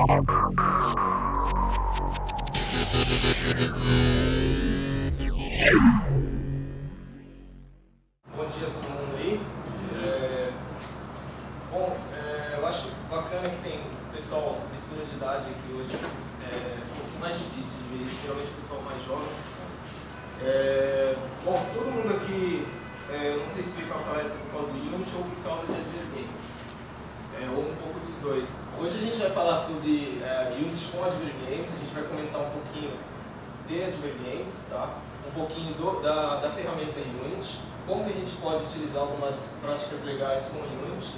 Bom dia a todo mundo aí. Eu acho bacana que tem pessoal mistura de idade aqui hoje. Um pouquinho mais difícil de ver isso, geralmente o pessoal mais jovem. Todo mundo aqui, não sei se veio para a palestra por causa do Unity ou por causa de Advergames, ou um pouco dos dois. Hoje a gente vai falar sobre Unity com Advergames, a gente vai comentar um pouquinho de Advergames, tá? Um pouquinho da ferramenta Unity, como que a gente pode utilizar algumas práticas legais com Unity,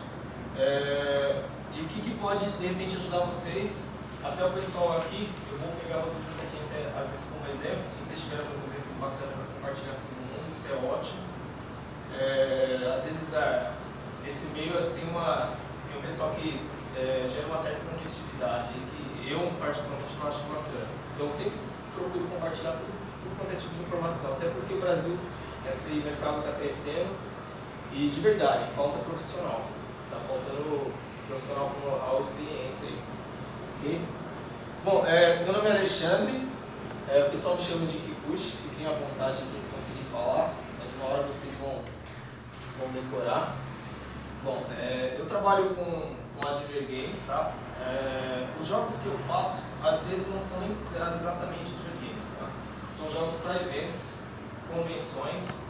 e o que pode de repente ajudar vocês, até o pessoal aqui. Eu vou pegar vocês um pouquinho às vezes como exemplo, se vocês tiverem alguns exemplos bacanas para compartilhar com todo mundo, isso é ótimo. Às vezes esse meio tem um pessoal que gera uma certa competitividade, que eu particularmente não acho bacana. Então sempre procuro compartilhar tudo quanto é tipo de informação, até porque o Brasil, esse mercado está crescendo e de verdade, falta profissional. Está faltando profissional com a experiência aí. Okay? Bom, meu nome é Alexandre, o pessoal me chama de Kikuchi, fiquem à vontade de conseguir falar, mas uma hora vocês vão decorar. Bom, eu trabalho com Advergames, tá? Os jogos que eu faço, às vezes não são nem considerados exatamente Advergames, tá? São jogos para eventos, convenções,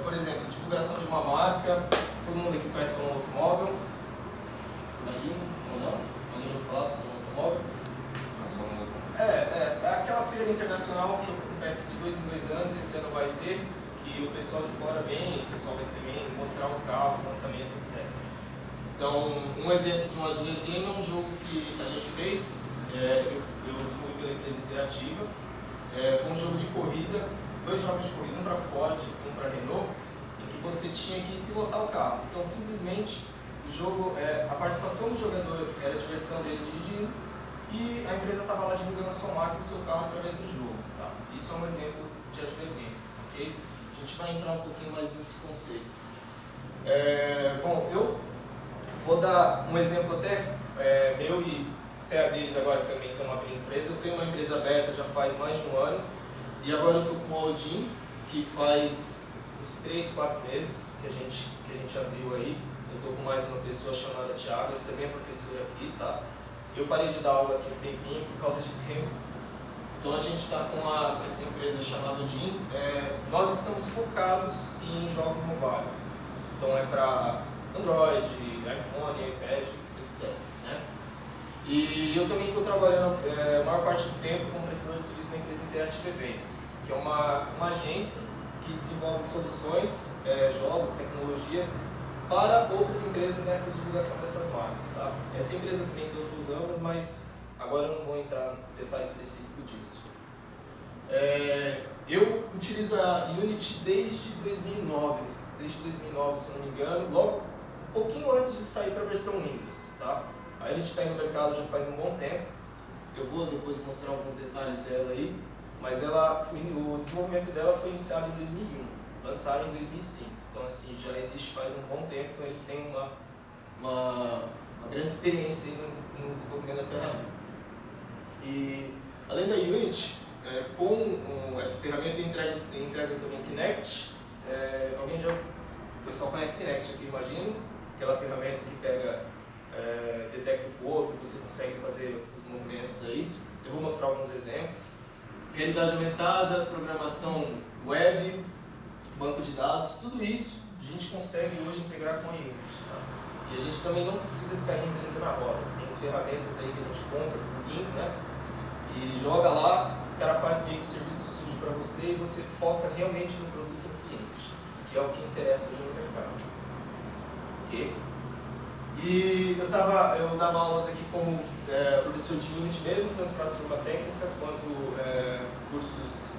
por exemplo, divulgação de uma marca. Todo mundo aqui conhece um automóvel, imagina, ou não? Alguém já falou sobre um automóvel? É aquela feira internacional que acontece de 2 em 2 anos, esse ano vai ter, que o pessoal de fora vem, o pessoal vem também mostrar os carros, lançamento, etc. Então, um exemplo de um Advergame é um jogo que a gente fez, eu desenvolvi pela empresa interativa. Foi um jogo de corrida, 2 jogos de corrida, um para Ford e um para Renault, em que você tinha que pilotar o carro. Então, simplesmente, o jogo, a participação do jogador era a diversão dele dirigindo e a empresa estava lá divulgando a sua marca e o seu carro através do jogo. Tá? Isso é um exemplo de Advergame, ok? A gente vai entrar um pouquinho mais nesse conceito. Eu vou dar um exemplo até meu e até a deles agora também estão abrindo empresa. Eu tenho uma empresa aberta já faz mais de 1 ano e agora eu estou com o Odin, que faz uns 3, 4 meses que a gente abriu aí. Eu estou com mais uma pessoa chamada Thiago, ele também é professor aqui, tá? Eu parei de dar aula aqui um tempinho por causa de tempo. Então a gente está com essa empresa chamada Odin. Nós estamos focados em jogos mobile. Então é para Android, iPhone, iPad, etc. Né? E eu também estou trabalhando a maior parte do tempo como prestador de serviço na empresa Interactive Events, que é uma agência que desenvolve soluções, jogos, tecnologia para outras empresas nessa divulgação dessas marcas. Tá? Essa empresa também tem outros anos, mas agora eu não vou entrar em detalhe específico disso. Eu utilizo a Unity desde 2009, se eu não me engano, logo um pouquinho antes de sair para a versão Windows. Tá? A Unity está no mercado já faz um bom tempo, eu vou depois mostrar alguns detalhes dela aí, mas o desenvolvimento dela foi iniciado em 2001, lançado em 2005, então assim, já existe faz um bom tempo, então eles têm uma grande experiência no desenvolvimento da ferramenta. E além da Unity, com essa ferramenta eu entrego também Kinect. O pessoal conhece Kinect aqui, imagino, aquela ferramenta que pega, detecta o corpo, você consegue fazer os movimentos aí. Eu vou mostrar alguns exemplos. Realidade aumentada, programação web, banco de dados, tudo isso a gente consegue hoje integrar com a Unity. Tá? E a gente também não precisa ficar reinventando na roda. Tem ferramentas aí que a gente compra, plugins, né? E joga lá, o cara faz meio que serviço sujo para você e você foca realmente no produto do cliente, que é o que interessa hoje no mercado. Ok? E eu dava aulas aqui como professor de Unity mesmo, tanto para a turma técnica quanto cursos,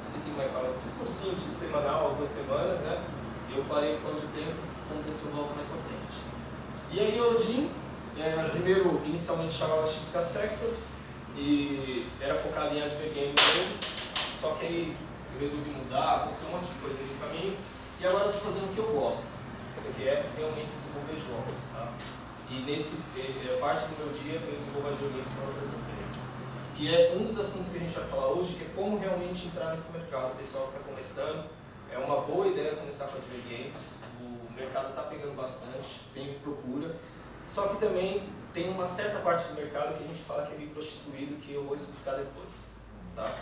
esqueci como é que fala, esses cursinhos de semanal, 2 semanas, né? Eu parei por causa do tempo, vamos ver se eu volto mais para frente. E aí o Odin, primeiro inicialmente chamava XK Sector e era focado em Advergames mesmo, só que aí eu resolvi mudar, aconteceu um monte de coisa no caminho e agora eu estou fazendo o que eu gosto, que é realmente desenvolver jogos. Tá? E parte do meu dia eu desenvolvo advogados para outras empresas. Que é um dos assuntos que a gente vai falar hoje, que é como realmente entrar nesse mercado. O pessoal que está começando, é uma boa ideia começar com advert games. O mercado está pegando bastante, tem procura. Só que também tem uma certa parte do mercado que a gente fala que é meio prostituído, que eu vou explicar depois. Tá?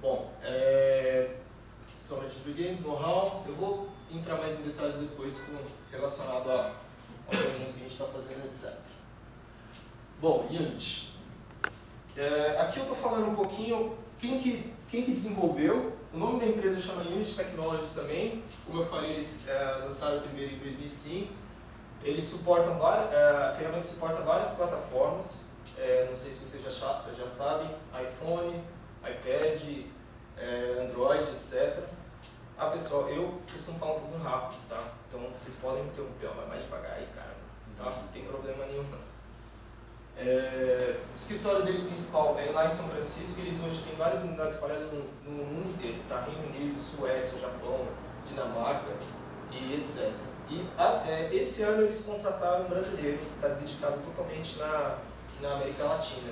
Bom, sobre advert games, know-how, eu vou entrar mais em detalhes depois relacionado aos joguinhos que a gente está fazendo, etc. Bom, Unity. Aqui eu estou falando um pouquinho quem que desenvolveu. O nome da empresa chama Unity Technologies também. Como eu falei, eles lançaram o primeiro em 2005. Eles suportam a ferramenta suporta várias plataformas. Não sei se vocês já sabem, iPhone, iPad, Android, etc. Pessoal, eu costumo falar um pouco rápido, tá? Então vocês podem me interromper, vai mais devagar aí, cara. Tá? Não tem problema nenhum, não. O escritório dele principal é lá em São Francisco. Eles hoje têm várias unidades espalhadas no mundo inteiro, tá? Reino Unido, Suécia, Japão, Dinamarca e etc. E esse ano eles contrataram um brasileiro que está dedicado totalmente na América Latina.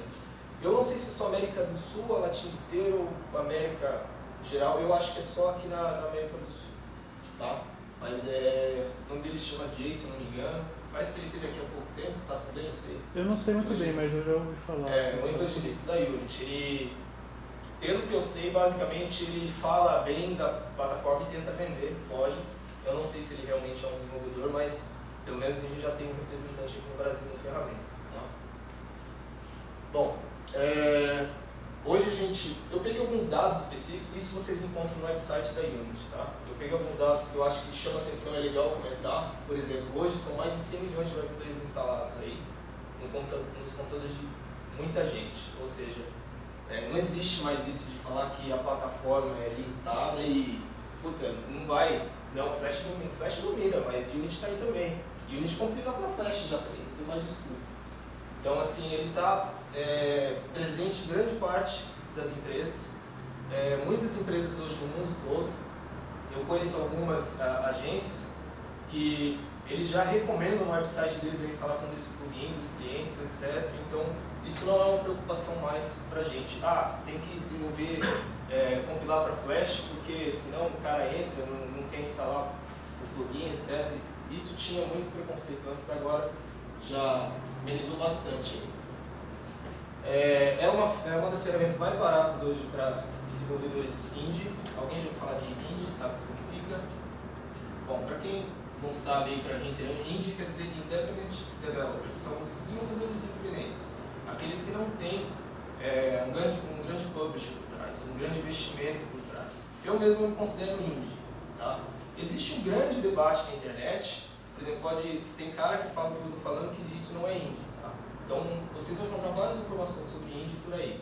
Eu não sei se é só América do Sul, a Latina inteira ou América geral. Eu acho que é só aqui na América do Sul, tá? Mas o nome dele se chama Jay, se eu não me engano. Mas que ele teve aqui há pouco tempo, você está sabendo? Não sei. Eu não sei muito bem, mas eu já ouvi falar. O evangelista da Unity. Ele, pelo que eu sei, basicamente ele fala bem da plataforma e tenta vender, pode. Eu não sei se ele realmente é um desenvolvedor, mas pelo menos a gente já tem um representante aqui no Brasil na ferramenta. Tá? Bom, hoje eu peguei alguns dados específicos, isso vocês encontram no website da Unity, tá? Eu peguei alguns dados que eu acho que chamam a atenção, é legal comentar. Por exemplo, hoje são mais de 100 milhões de webplayers instalados aí, nos computadores de muita gente. Ou seja, não existe mais isso de falar que a plataforma é limitada e, puta, não vai... Não, o Flash domina, mas o Unity está aí também. E o Unity complica com a Flash já também, não tem mais desculpa. Então, assim, ele está presente em grande parte das empresas. Muitas empresas hoje no mundo todo. Eu conheço algumas agências que eles já recomendam no website deles a instalação desse plugin, dos clientes, etc. Então, isso não é uma preocupação mais para a gente. Tem que desenvolver, compilar para Flash, porque senão o cara entra, não quer instalar o plugin, etc. Isso tinha muito preconceito antes, agora já amenizou bastante. É uma das ferramentas mais baratas hoje para desenvolvedores indie. Alguém já ouviu falar de indie, sabe o que significa? Bom, para quem não sabe, para quem entende, indie quer dizer Independent Developers, são os desenvolvedores independentes, aqueles que não têm um grande publisher por trás, um grande investimento por trás. Eu mesmo me considero indie. Tá? Existe um grande debate na internet, por exemplo, tem cara que fala o que eu estou falando que isso não é indie. Tá? Então, vocês vão encontrar várias informações sobre indie por aí.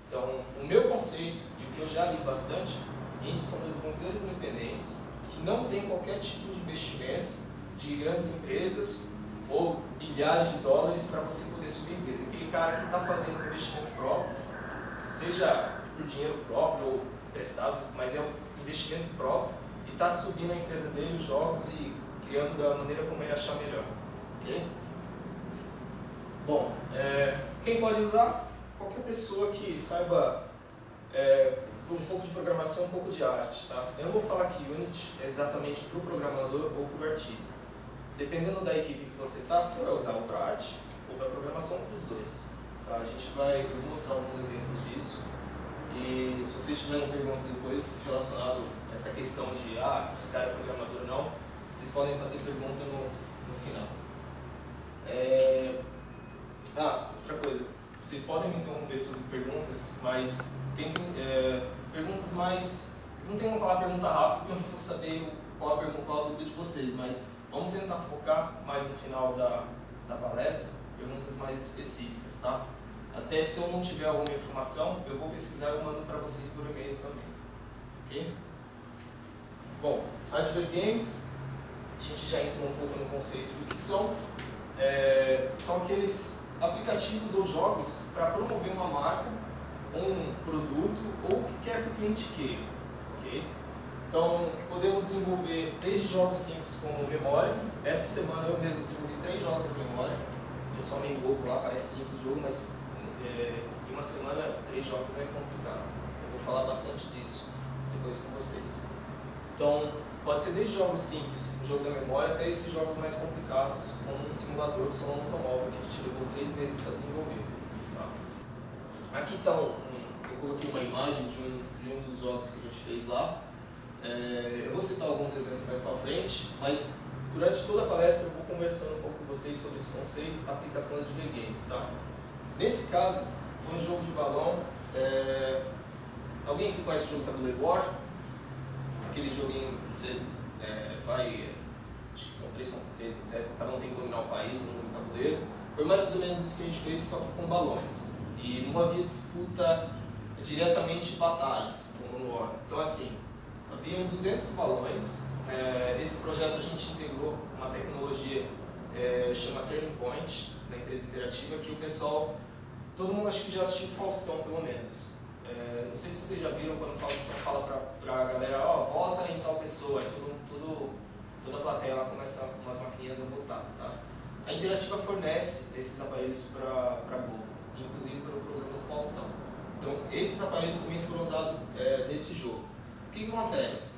Então, o meu conceito, e o que eu já li bastante, indie são desenvolvedores independentes que não têm qualquer tipo de investimento de grandes empresas ou milhares de dólares para você poder subir a empresa. Aquele cara que está fazendo um investimento próprio, seja por dinheiro próprio ou emprestado, mas é um investimento próprio e está subindo a empresa dele, os jogos e criando da maneira como ele achar melhor. Okay? Bom, quem pode usar? Qualquer pessoa que saiba um pouco de programação, um pouco de arte. Tá? Eu não vou falar que Unity é exatamente para o programador ou para o artista. Dependendo da equipe que você está, você vai usar ou para arte ou para programação, para os dois. Tá? Eu vou mostrar alguns exemplos disso. E se vocês tiverem perguntas depois relacionadas a essa questão de se o cara é programador ou não, vocês podem fazer pergunta no final. Outra coisa, vocês podem me interromper sobre perguntas, mas tentem perguntas mais... Não tem como falar pergunta rápida, porque eu não vou saber qual a dúvida de vocês, mas vamos tentar focar mais no final da palestra, perguntas mais específicas, tá? Até se eu não tiver alguma informação, eu vou pesquisar e eu mando para vocês por e-mail também. Ok? Bom, Advert Games, a gente já entrou um pouco no conceito do que são. São aqueles aplicativos ou jogos para promover uma marca, um produto ou o que quer que o cliente queira. Okay? Então, podemos desenvolver desde jogos simples como memória. Essa semana eu mesmo desenvolvi 3 jogos de memória. O pessoal meio louco lá, parece simples o jogo, mas em uma semana 3 jogos é complicado. Eu vou falar bastante disso depois com vocês. Então, pode ser desde jogos simples, um jogo da memória, até esses jogos mais complicados, como um simulador de som automóvel, que a gente levou 3 meses para desenvolver. Tá? Aqui está eu coloquei uma imagem de um dos jogos que a gente fez lá. Eu vou citar alguns exemplos mais para frente, mas durante toda a palestra eu vou conversando um pouco com vocês sobre esse conceito, a aplicação de video games. Tá? Nesse caso, foi um jogo de balão. Alguém aqui conhece o jogo Tabuleiro War? Aquele joguinho que você acho que são 3 contra 3, etc. Cada um tem que dominar o país, um jogo de tabuleiro. Foi mais ou menos isso que a gente fez, só que com balões. E não havia disputa diretamente de batalhas, como no War. Então, assim, haviam 200 balões. Esse projeto a gente integrou uma tecnologia chama Turning Point, da empresa interativa, que o pessoal, todo mundo acho que já assistiu Faustão, pelo menos. Não sei se vocês já viram quando o Faustão fala pra galera, vota em tal pessoa, toda a plateia lá começa umas maquininhas a votar, tá? A Interativa fornece esses aparelhos para Globo, inclusive pelo programa do Faustão. Então, esses aparelhos também foram usados nesse jogo. O que acontece?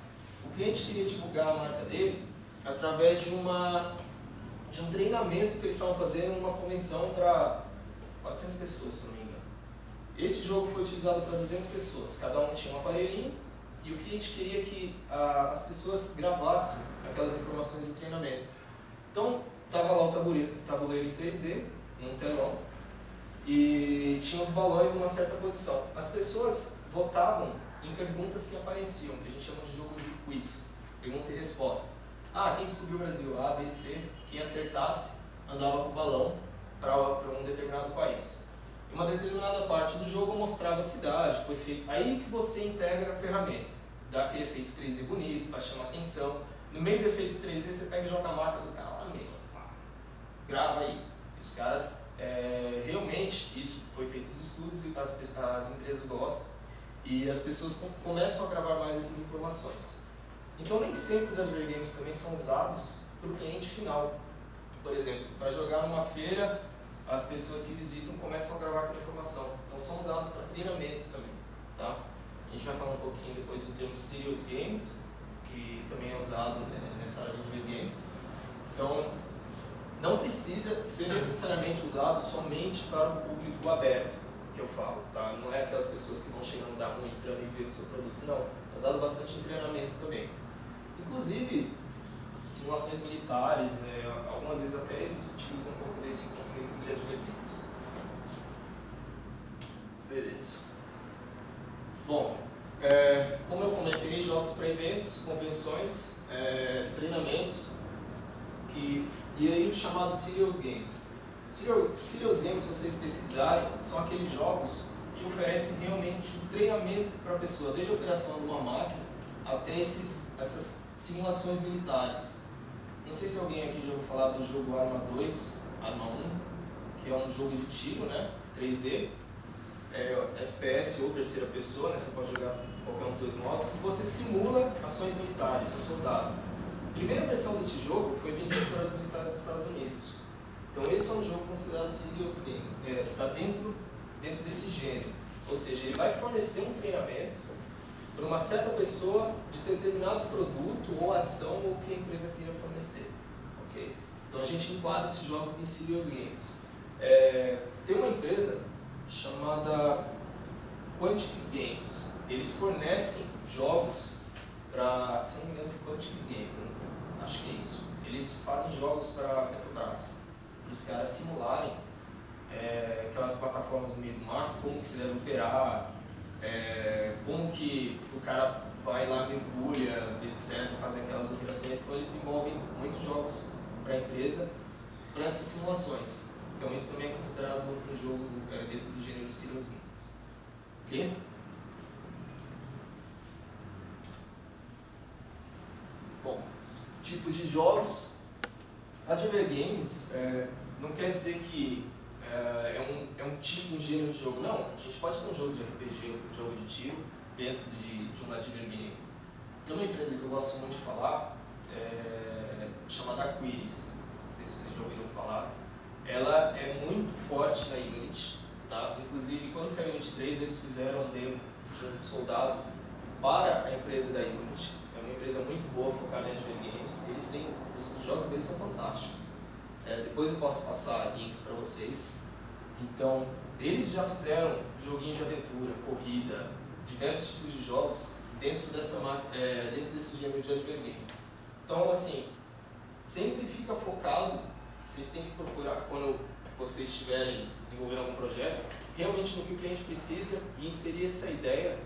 O cliente queria divulgar a marca dele através de um treinamento que eles estavam fazendo numa convenção para 400 pessoas, se não me engano. Esse jogo foi utilizado para 200 pessoas, cada um tinha um aparelhinho e o cliente queria que as pessoas gravassem aquelas informações do treinamento. Então, estava lá o tabuleiro em 3D, num telão, e tinha os balões numa certa posição. As pessoas votavam em perguntas que apareciam, que a gente chama de jogo de quiz, pergunta e resposta. Quem descobriu o Brasil? A, B, C. Quem acertasse andava com o balão para um determinado país. Em uma determinada parte do jogo mostrava a cidade, o efeito. Aí que você integra a ferramenta, dá aquele efeito 3D bonito para chamar atenção. No meio do efeito 3D você pega e joga a marca do cara lá no meio, grava aí. E os caras, realmente, isso foi feito os estudos e as empresas gostam e as pessoas começam a gravar mais essas informações. Então nem sempre os adver games também são usados para o cliente final. Por exemplo, para jogar numa feira, as pessoas que visitam começam a gravar aquela informação. Então são usados para treinamentos também. Tá? A gente vai falar um pouquinho depois do termo Serious Games, que também é usado nessa área de adver games. Então, não precisa ser necessariamente usado somente para o público aberto, que eu falo, tá? Não é aquelas pessoas que vão chegando da rua, entrando e vendo o seu produto, não. É usado bastante em treinamento também. Inclusive, simulações militares, algumas vezes até eles utilizam um pouco desse conceito de adver games. Beleza. Bom, como eu comentei, jogos para eventos, convenções, treinamentos, e aí os chamados Serious Games. Serious Games, se vocês pesquisarem, são aqueles jogos que oferecem realmente um treinamento para a pessoa, desde a operação de uma máquina até essas simulações militares. Não sei se alguém aqui já ouviu falar do jogo Arma 2, Arma 1, que é um jogo de tiro, 3D, FPS ou terceira pessoa, você pode jogar qualquer um dos dois modos, e você simula ações militares do soldado. A primeira versão desse jogo foi vendida para os militares dos Estados Unidos. Então esse é um jogo considerado serious game, está dentro desse gênero. Ou seja, ele vai fornecer um treinamento para uma certa pessoa de determinado produto ou ação ou que a empresa queira fornecer. Okay? Então a gente enquadra esses jogos em serious games. Tem uma empresa chamada Quantix Games. Eles fornecem jogos para, se não me engano, Quantix Games, acho que é isso. Eles fazem jogos para a Petrobras, para os caras simularem aquelas plataformas no meio do mar, como que se deve operar, como que o cara vai lá, mergulha, etc., faz aquelas operações. Então eles desenvolvem muitos jogos para a empresa, para essas simulações. Então isso também é considerado outro jogo dentro do gênero Serious Games. Ok? Bom, tipos de jogos. Adver Games não quer dizer que é um tipo, um gênero de jogo. Não, a gente pode ter um jogo de RPG, um jogo de tiro dentro de um Adver Game. Tem uma empresa que eu gosto muito de falar, chamada Aquiris, não sei se vocês já ouviram falar. Ela é muito forte na Unity, tá? Inclusive quando saiu a Unity 3 eles fizeram um demo de um soldado para a empresa da Unity. É uma empresa muito boa, focada em adventure games. Eles têm, os jogos deles são fantásticos. Depois eu posso passar links para vocês. Então, eles já fizeram joguinhos de aventura, corrida, diversos tipos de jogos dentro desses gêneros de adventure games. Então, assim, sempre fica focado, vocês têm que procurar, quando vocês estiverem desenvolvendo algum projeto, realmente no que o cliente precisa e inserir essa ideia,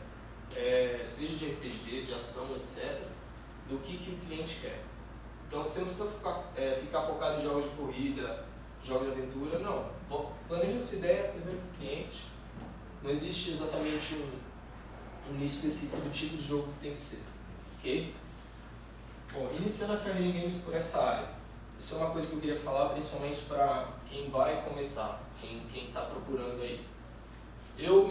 seja de RPG, de ação, etc., do que o cliente quer. Então, você não precisa ficar focado em jogos de corrida, jogos de aventura, não. Planeja sua ideia, apresenta para o cliente. Não existe exatamente um nicho específico do tipo de jogo que tem que ser. Ok? Bom, iniciando a carreira em games por essa área. Isso é uma coisa que eu queria falar principalmente para quem vai começar, quem está procurando aí. Eu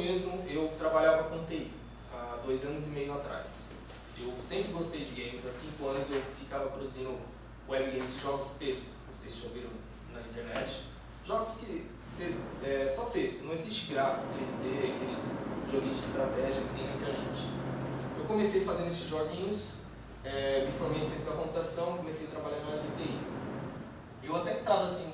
trabalhava com TI há 2 anos e meio atrás. Eu sempre gostei de games, há 5 anos eu ficava produzindo web games, jogos texto, não sei se já viram na internet. Jogos que só texto, não existe gráfico 3D, aqueles joguinhos de estratégia que tem na internet. Eu comecei fazendo esses joguinhos, me formei em ciência da computação, comecei a trabalhar na área de TI. Eu até que estava assim,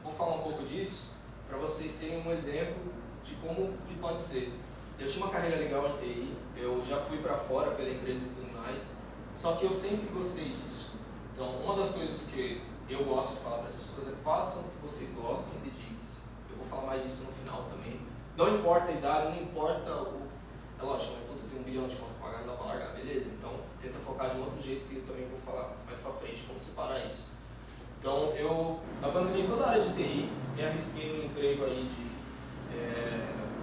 vou falar um pouco disso, para vocês terem um exemplo de como que pode ser. Eu tinha uma carreira legal em TI, eu já fui para fora pela empresa e tudo mais, só que eu sempre gostei disso. Então, uma das coisas que eu gosto de falar para as pessoas é façam o que vocês gostam e dediquem-se. Eu vou falar mais disso no final também. Não importa a idade, não importa é lógico, né? Puta, tem 1 bilhão de conta para pagar, não dá para largar, beleza? Então, tenta focar de um outro jeito que eu também vou falar mais para frente, como separar isso. Então, eu abandonei toda a área de TI, me arrisquei no emprego aí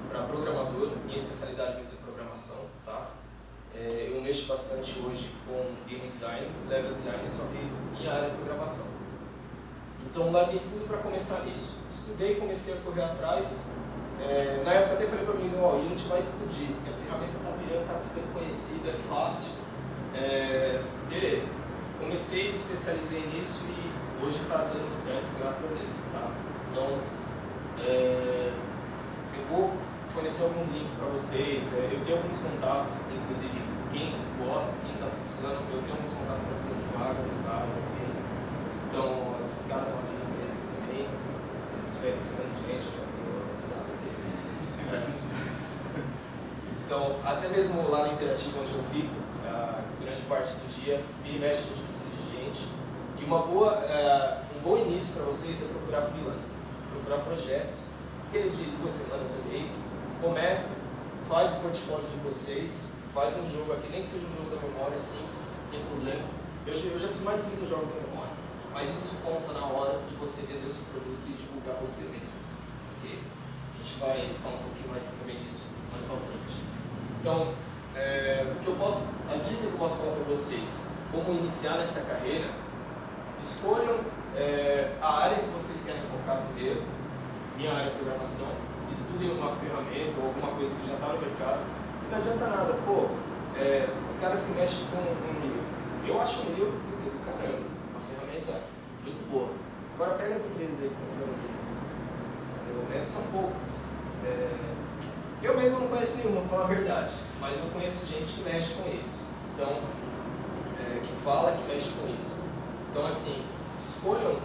para programador, minha especialidade mesmo é programação, tá? Eu mexo bastante hoje com game design, level design, só que minha área é programação. Então, larguei tudo para começar nisso. Estudei, comecei a correr atrás. Na época até falei para mim, o Unity vai explodir, porque a ferramenta está virando, está ficando conhecida, é fácil. Beleza. Comecei, me especializei nisso e hoje está dando certo, graças a Deus, tá? Então, eu vou fornecer alguns links para vocês, eu tenho alguns contatos, inclusive quem gosta, quem está precisando, eu tenho alguns contatos que estão precisando de vaga nessa área também. Então, esses caras estão aqui na empresa aqui também, se estiverem precisando de gente, eu já tenho esse contato aqui. Então, até mesmo lá na Interativa, onde eu fico, grande parte do dia, vira e mexe, a gente precisa de gente. E um bom início para vocês é procurar freelance, procurar projetos, aqueles de 2 semanas, 1 mês. Começa, faz o portfólio de vocês, faz um jogo aqui, nem que seja um jogo da memória, simples, não tem problema. Eu já fiz mais de 30 jogos da memória, mas isso conta na hora de você vender o seu produto e divulgar você mesmo. Okay? A gente vai falar um pouquinho mais também disso mais pra frente. Então, a dica que eu posso falar para vocês, como iniciar nessa carreira, escolham a área que vocês querem focar primeiro, minha área de programação, estudem uma ferramenta ou alguma coisa que já está no mercado, e não adianta nada, os caras que mexem com Unreal, eu acho o Unreal do caramba, uma ferramenta muito boa. Agora pega as empresas aí que estão usando Unreal, são poucas. Eu mesmo não conheço nenhuma, para falar a verdade, mas eu conheço gente que mexe com isso, então, que fala que mexe com isso. Então assim, escolham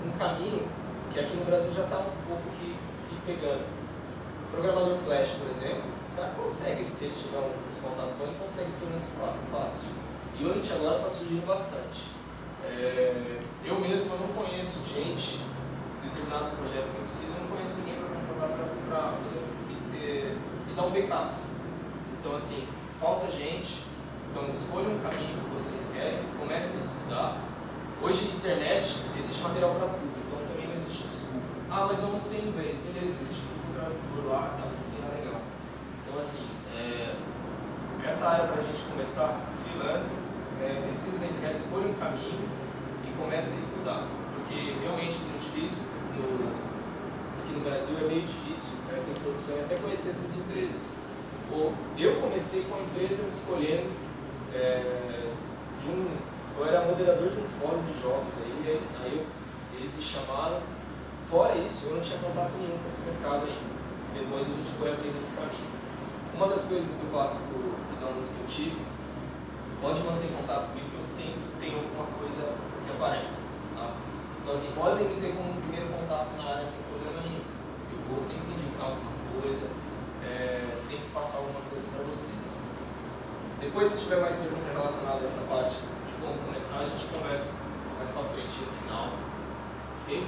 um caminho que aqui no Brasil já está um pouco que pegando. O programador Flash, por exemplo, o cara consegue, se ele tiver uns contatos bons, ele consegue freelance fácil. E o Unity agora está surgindo bastante. Eu mesmo não conheço gente, determinados projetos que eu preciso, eu não conheço ninguém para fazer e dar um backup. Então assim, falta gente, então escolham um caminho que vocês querem, comecem a estudar. Hoje na internet existe material para tudo, então também não existe desculpa. Mas eu não sei inglês, beleza, existe um tradutor lá, dá para seguir, legal. Então assim, essa área para a gente começar, freelance, pesquisa na internet, escolha um caminho e comece a estudar, porque realmente é muito difícil, aqui no Brasil é meio difícil essa introdução e até conhecer essas empresas. Eu comecei com a empresa escolhendo eu era moderador de um fórum de jogos aí eles me chamaram. Fora isso, eu não tinha contato nenhum com esse mercado ainda. Depois a gente foi abrindo esse caminho. Uma das coisas que eu passo para os alunos que eu tive, pode manter contato comigo, que eu sempre tenho alguma coisa que aparece. Tá? Então assim, podem me ter como primeiro contato na área sem problema nenhum. Eu vou sempre indicar alguma coisa, sempre passar alguma coisa para vocês. Depois, se tiver mais pergunta relacionada a essa parte de como começar, a gente conversa mais para frente no final. Ok?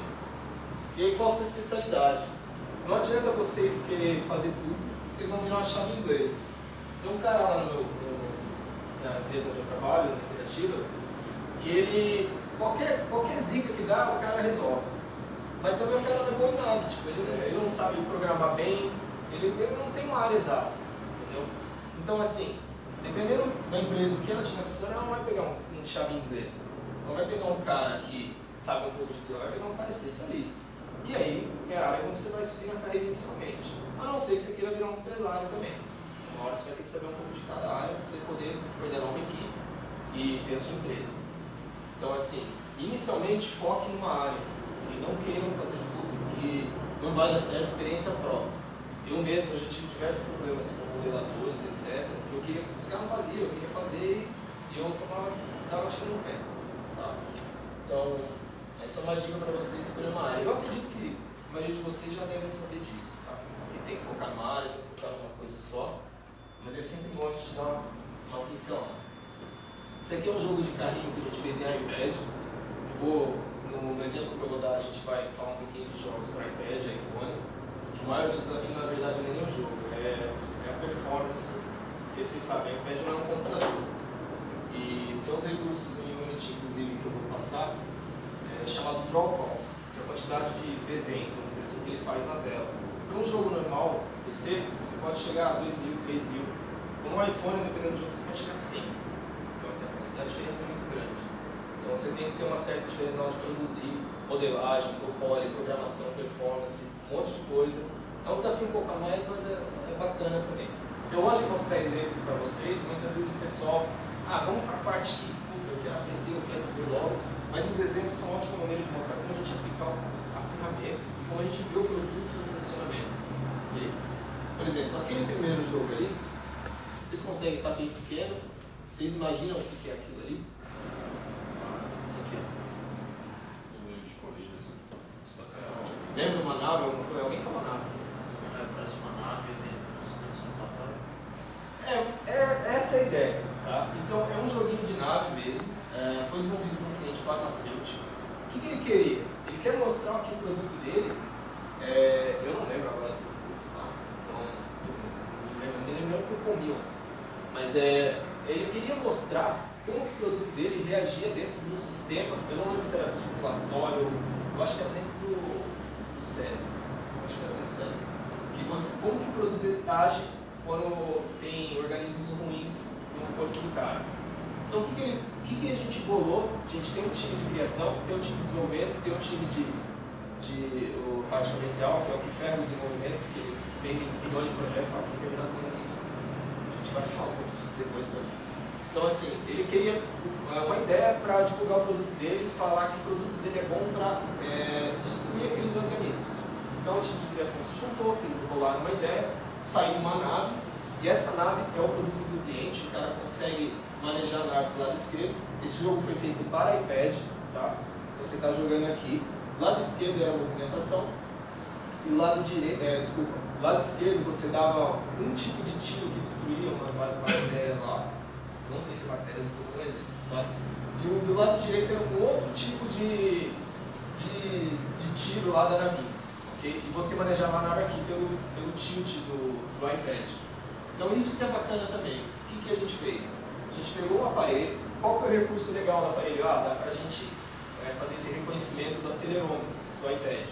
E aí, qual a sua especialidade? Não adianta vocês querer fazer tudo, vocês vão virar uma chave inglesa. Tem um cara lá na empresa onde eu trabalho, na Interativa, que ele, qualquer zica que dá, o cara resolve. Mas também o cara não é bom em nada, tipo, ele não sabe programar bem, ele não tem uma área exata, entendeu? Então, assim, dependendo da empresa o que ela tiver precisando, ela não vai pegar um chave inglesa. Não vai pegar um cara que sabe um pouco de tudo, vai pegar um cara especialista. E aí, é a área onde você vai subir na carreira inicialmente. A não ser que você queira virar um empresário também. Uma hora você vai ter que saber um pouco de cada área para você poder coordenar uma equipe e ter a sua empresa. Então, assim, inicialmente foque numa área e não queiram fazer tudo, que não vai dar certo, experiência própria. Eu mesmo, já tive diversos problemas com modeladores, etc. Eu queria, os caras não faziam, eu queria fazer e eu dava tiro no pé. Tá? Então, essa é uma dica para vocês escolher uma área. Eu acredito que a maioria de vocês já devem saber disso, tá? Que tem que focar numa área, tem que focar numa coisa só, mas é sempre bom a gente dar uma pincelada. Isso aqui é um jogo de carrinho que a gente fez em iPad. No exemplo que eu vou dar, a gente vai falar um pouquinho de jogos para iPad, iPhone. O maior desafio, na verdade, não é nem o jogo, é a performance. Porque vocês sabem, o iPad não é um computador. E tem uns recursos no Unity, inclusive, que eu vou passar, chamado Drawballs, que é a quantidade de desenhos, vamos dizer assim, que ele faz na tela. Para um jogo normal, PC, você pode chegar a 2.000, 3.000. Com um iPhone, dependendo do jogo, você pode chegar a 100. Então, assim, a diferença é muito grande. Então, você tem que ter uma certa diferença na hora de produzir modelagem, poly, programação, performance, um monte de coisa. É um desafio um pouco a mais, mas é bacana também. Eu gosto de mostrar exemplos para vocês. Muitas vezes o pessoal, vamos para a parte que, puta, eu quero aprender, eu quero ver logo. Mas os exemplos são uma ótima maneira de mostrar como a gente aplica a ferramenta e como a gente vê o produto no funcionamento. Okay? Por exemplo, aquele primeiro jogo ali, vocês conseguem estar bem pequeno, vocês imaginam o que é aquilo ali? Isso aqui, ó. De corrida, assim, espacial. Lembra uma nave? Alguém fala nave? Parece uma nave, Essa é a ideia, tá? Então é um joguinho de nave mesmo, foi desenvolvido por um cliente farmacêutico. O que ele queria? Ele quer mostrar que o produto dele, eu não lembro agora do produto, tá? Então, não lembro que eu comi, mas ele queria mostrar como o produto dele reagia dentro de um sistema, eu não lembro se era circulatório, eu acho que era dentro do cérebro, acho que era dentro do cérebro. Como que o produto dele age quando tem organismos ruins no corpo do cara. Então, o que a gente bolou? A gente tem um time de criação, tem um time de desenvolvimento, tem um time de parte comercial, que é o que ferra o desenvolvimento, que eles vendem milhões de projetos, falam que termina a semana que vem. A gente vai falar um pouco disso depois também. Então, assim, ele queria uma ideia para divulgar o produto dele, falar que o produto dele é bom para destruir aqueles organismos. Então, o time de criação se juntou, fez rolar uma ideia, saiu uma nave, e essa nave é o produto do cliente, o cara consegue manejar a nave do lado esquerdo. Esse jogo foi feito para iPad, tá? Então você está jogando aqui, o lado esquerdo era a movimentação, e o lado direito, do lado esquerdo você dava um tipo de tiro que destruía umas bactérias lá, não sei se bactérias, vou dar um exemplo, tá? E do lado direito era um outro tipo de tiro lá da navinha. Okay? E você manejava a nave aqui pelo tilt do iPad. Então isso que é bacana também. O que a gente fez? A gente pegou um aparelho. Qual que é o recurso legal do aparelho? Dá para a gente fazer esse reconhecimento do acelerômetro do iPad.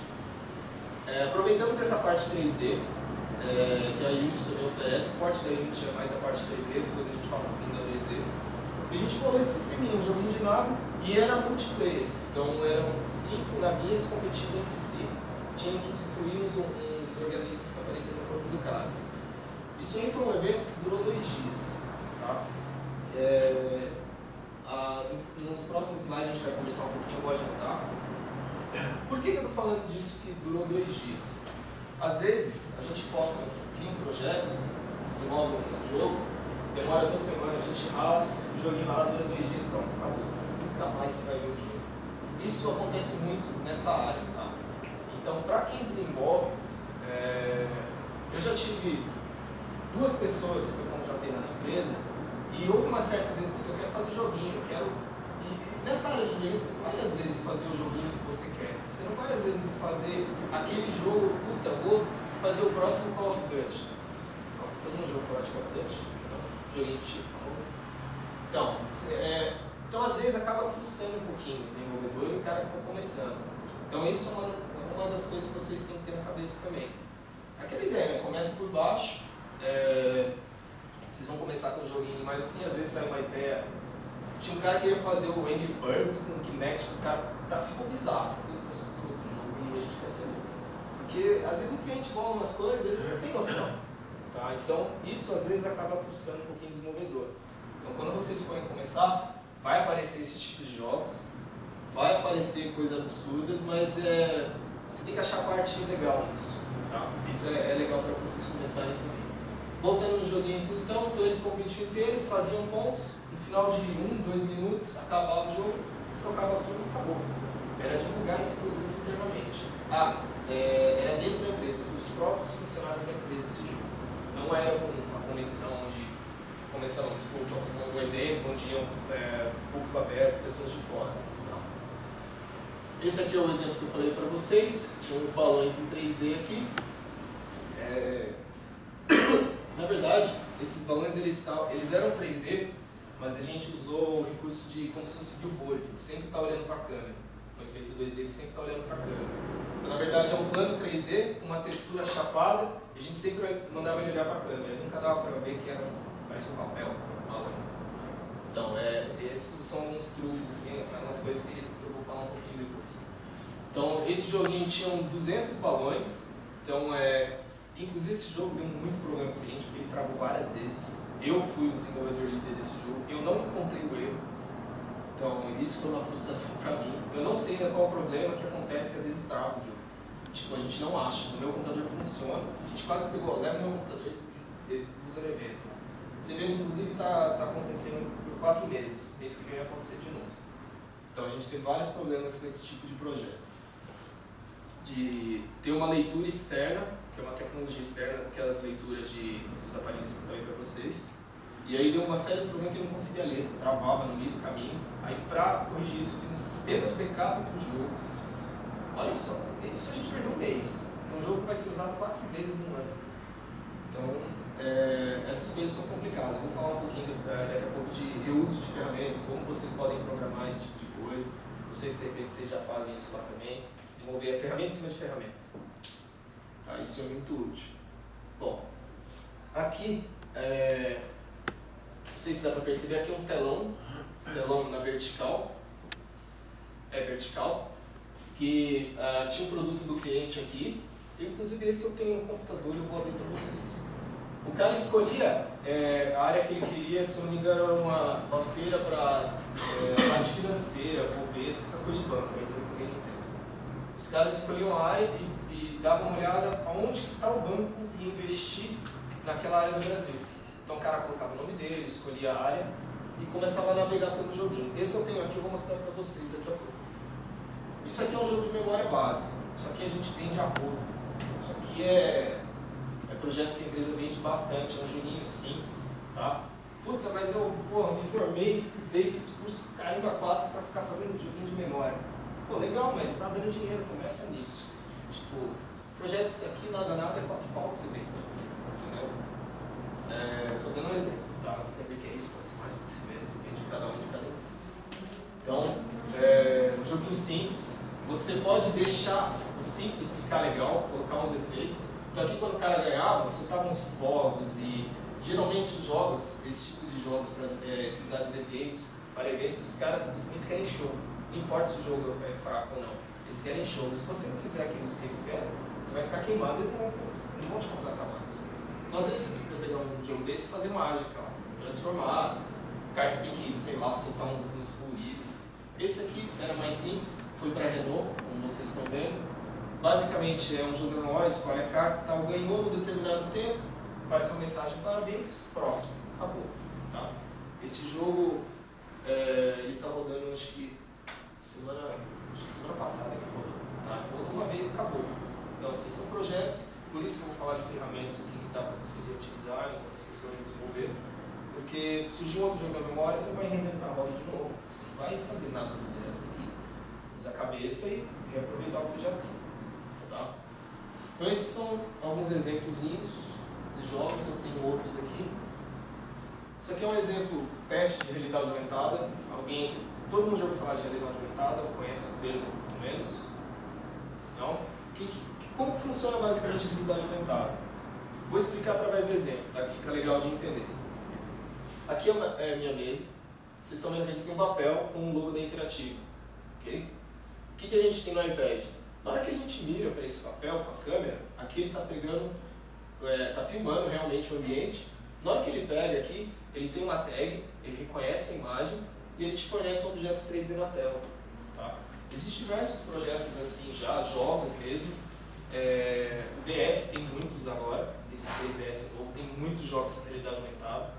Aproveitamos essa parte 3D, que a Unity também oferece. O forte da Unity é mais a parte 3D, depois a gente fala um pouquinho da 2D. E a gente colou esse sisteminha, um joguinho de nave, e era multiplayer. Então eram 5 navinhas competindo entre si. Tinha que destruir uns organismos que apareciam no corpo do cara. Isso aí foi um evento que durou 2 dias. Tá? Nos próximos slides a gente vai conversar um pouquinho, eu vou adiantar. Por que eu estou falando disso que durou 2 dias? Às vezes a gente foca em um projeto, desenvolve um jogo, demora 2 semanas, a gente rala, o joguinho rala dura 2 dias, pronto, acabou. Nunca mais você vai ver o jogo. Isso acontece muito nessa área, tá? Então, para quem desenvolve, eu já tive 2 pessoas que eu contratei na empresa e houve uma certa disputa, eu quero fazer joguinho, eu quero... E nessa área de joguinho, você não vai às vezes fazer o joguinho que você quer. Você não vai às vezes fazer aquele jogo, puta, vou fazer o próximo Call of Duty. Todo mundo jogou Call of Duty? Joguinho de tipo, então, às vezes acaba frustrando um pouquinho o desenvolvedor e o cara que está começando. Então, isso é uma das coisas que vocês têm que ter na cabeça também. Aquela ideia, né? Começa por baixo, vocês vão começar com um joguinho, mas assim, às vezes sai uma ideia. Tinha um cara que ia fazer o Angry Birds com o Kinect, o cara ficou bizarro, ficou escroto o jogo e a gente cancelou. Porque às vezes o cliente bola umas coisas, ele não tem noção. Tá? Então, isso às vezes acaba frustrando um pouquinho o desenvolvedor. Então, quando vocês forem começar, vai aparecer esses tipos de jogos, vai aparecer coisas absurdas, mas você tem que achar a parte legal nisso. Tá? Isso é legal para vocês começarem também. Voltando no joguinho, então eles competiam entre eles, faziam pontos, no final de 1, 2 minutos, acabava o jogo, trocava tudo e acabou. Era divulgar esse produto internamente. Era dentro da empresa, dos próprios funcionários da empresa esse jogo. Não era uma convenção um evento onde iam público aberto, pessoas de fora. Não. Esse aqui é o exemplo que eu falei para vocês. Tinha uns balões em 3D aqui. Na verdade, esses balões eles eram 3D, mas a gente usou o recurso de como se fosse billboard, que sempre está olhando para a câmera. Um efeito 2D que sempre está olhando para a câmera. Então, na verdade, é um plano 3D com uma textura chapada e a gente sempre mandava ele olhar para a câmera. Nunca dava para ver que parece um papel, um balão. Então, esses são alguns truques, assim, algumas coisas que eu vou falar um pouquinho depois. Então, esse joguinho tinha 200 balões. Então, inclusive esse jogo deu muito problema para o cliente, porque ele travou várias vezes. Eu fui o desenvolvedor líder desse jogo, eu não encontrei o erro. Então, isso foi uma frustração para mim. Eu não sei ainda qual é o problema que acontece, que às vezes trava o jogo. Tipo, a gente não acha, no meu computador funciona. A gente quase pegou, leva no meu computador e usa no evento. Esse evento, inclusive, está acontecendo por 4 meses. Mês que vem vai acontecer de novo. Então, a gente tem vários problemas com esse tipo de projeto. De ter uma leitura externa, que é uma tecnologia externa, aquelas leituras dos aparelhos que eu falei para vocês. E aí deu uma série de problemas que eu não conseguia ler, travava no meio do caminho. Aí, para corrigir isso, eu fiz um sistema de backup para o jogo. Olha só, isso a gente perdeu um mês. Então, o jogo vai ser usado 4 vezes no ano. Então, essas coisas são complicadas. Vou falar um pouquinho daqui a pouco de reuso de ferramentas, como vocês podem programar esse tipo de coisa. Não sei se de repente vocês já fazem isso lá também. Desenvolver a ferramenta em cima de ferramenta. Tá, isso é muito útil. Bom, aqui, não sei se dá para perceber, aqui é um telão na vertical. Vertical. Que tinha um produto do cliente aqui. Inclusive esse eu tenho um computador, eu vou abrir para vocês. O cara escolhia a área que ele queria, se eu não me engano, era uma feira para parte financeira, Bovespa, essas coisas de banco, eu também não entendo. Os caras escolhiam a área e davam uma olhada aonde que está o banco e investir naquela área do Brasil. Então o cara colocava o nome dele, escolhia a área e começava a navegar pelo joguinho. Esse eu tenho aqui, eu vou mostrar para vocês daqui a pouco. Isso aqui é um jogo de memória básica. Isso aqui a gente vende a rodo. Isso aqui é projeto que a empresa vende bastante, é um joguinho simples, tá? Puta, mas eu me formei, estudei, fiz curso caramba 4 para ficar fazendo joguinho de memória. Pô, legal, mas está dando dinheiro, começa nisso. Tipo, projeto isso aqui, nada, é 4 pau que você vende. Entendeu? Tô dando um exemplo, tá? Não quer dizer que é isso, pode ser mais, pode ser menos, depende de cada um de cada um. Então, um joguinho simples. Você pode deixar o simples ficar legal, colocar uns efeitos. Então aqui quando o cara ganhava, soltava uns fogos e geralmente os jogos, esse tipo de jogos, esses advent games, para eventos, os clientes querem show. Não importa se o jogo é fraco ou não, eles querem show. Se você não fizer aquilo que eles querem, você vai ficar queimado e não vão te contratar mais. Então às vezes você precisa pegar um jogo desse e fazer mágica, transformar. cara que tem que, sei lá, soltar uns ruídos. Esse aqui era mais simples, foi para Renault, como vocês estão vendo. Basicamente é um jogo de memória, escolhe a carta, tal, ganhou no determinado tempo, aparece uma mensagem, parabéns, próximo, acabou. Tá? Esse jogo, ele está rodando, acho que semana passada que rodou. Tá? Rodou uma vez e acabou. Então assim, são projetos, por isso que eu vou falar de ferramentas, o que dá para vocês utilizarem, quando vocês forem desenvolver. Porque surgiu outro jogo da memória, você vai reinventar a roda de novo. Você não vai fazer nada do zero, você tem que usar a cabeça e reaproveitar o que você já tem. Tá? Então esses são alguns exemplos de jogos, eu tenho outros aqui. Isso aqui é um exemplo, teste de realidade aumentada. Todo mundo já ouviu falar de realidade aumentada, conhece o termo, pelo menos? Não? Como funciona basicamente a realidade aumentada? Vou explicar através do exemplo, tá? Que fica legal de entender. Aqui é a minha mesa. Vocês estão vendo que aqui tem um papel com o logo da Interativo. Okay? O que a gente tem no iPad? Na hora que a gente mira para esse papel com a câmera, aqui ele está pegando, está filmando realmente o ambiente. Na hora que ele pega aqui, ele tem uma tag, ele reconhece a imagem e ele te fornece um objeto 3D na tela. Tá? Existem diversos projetos assim já, jogos mesmo. O DS tem muitos agora, esse 3DS novo, tem muitos jogos de realidade aumentada.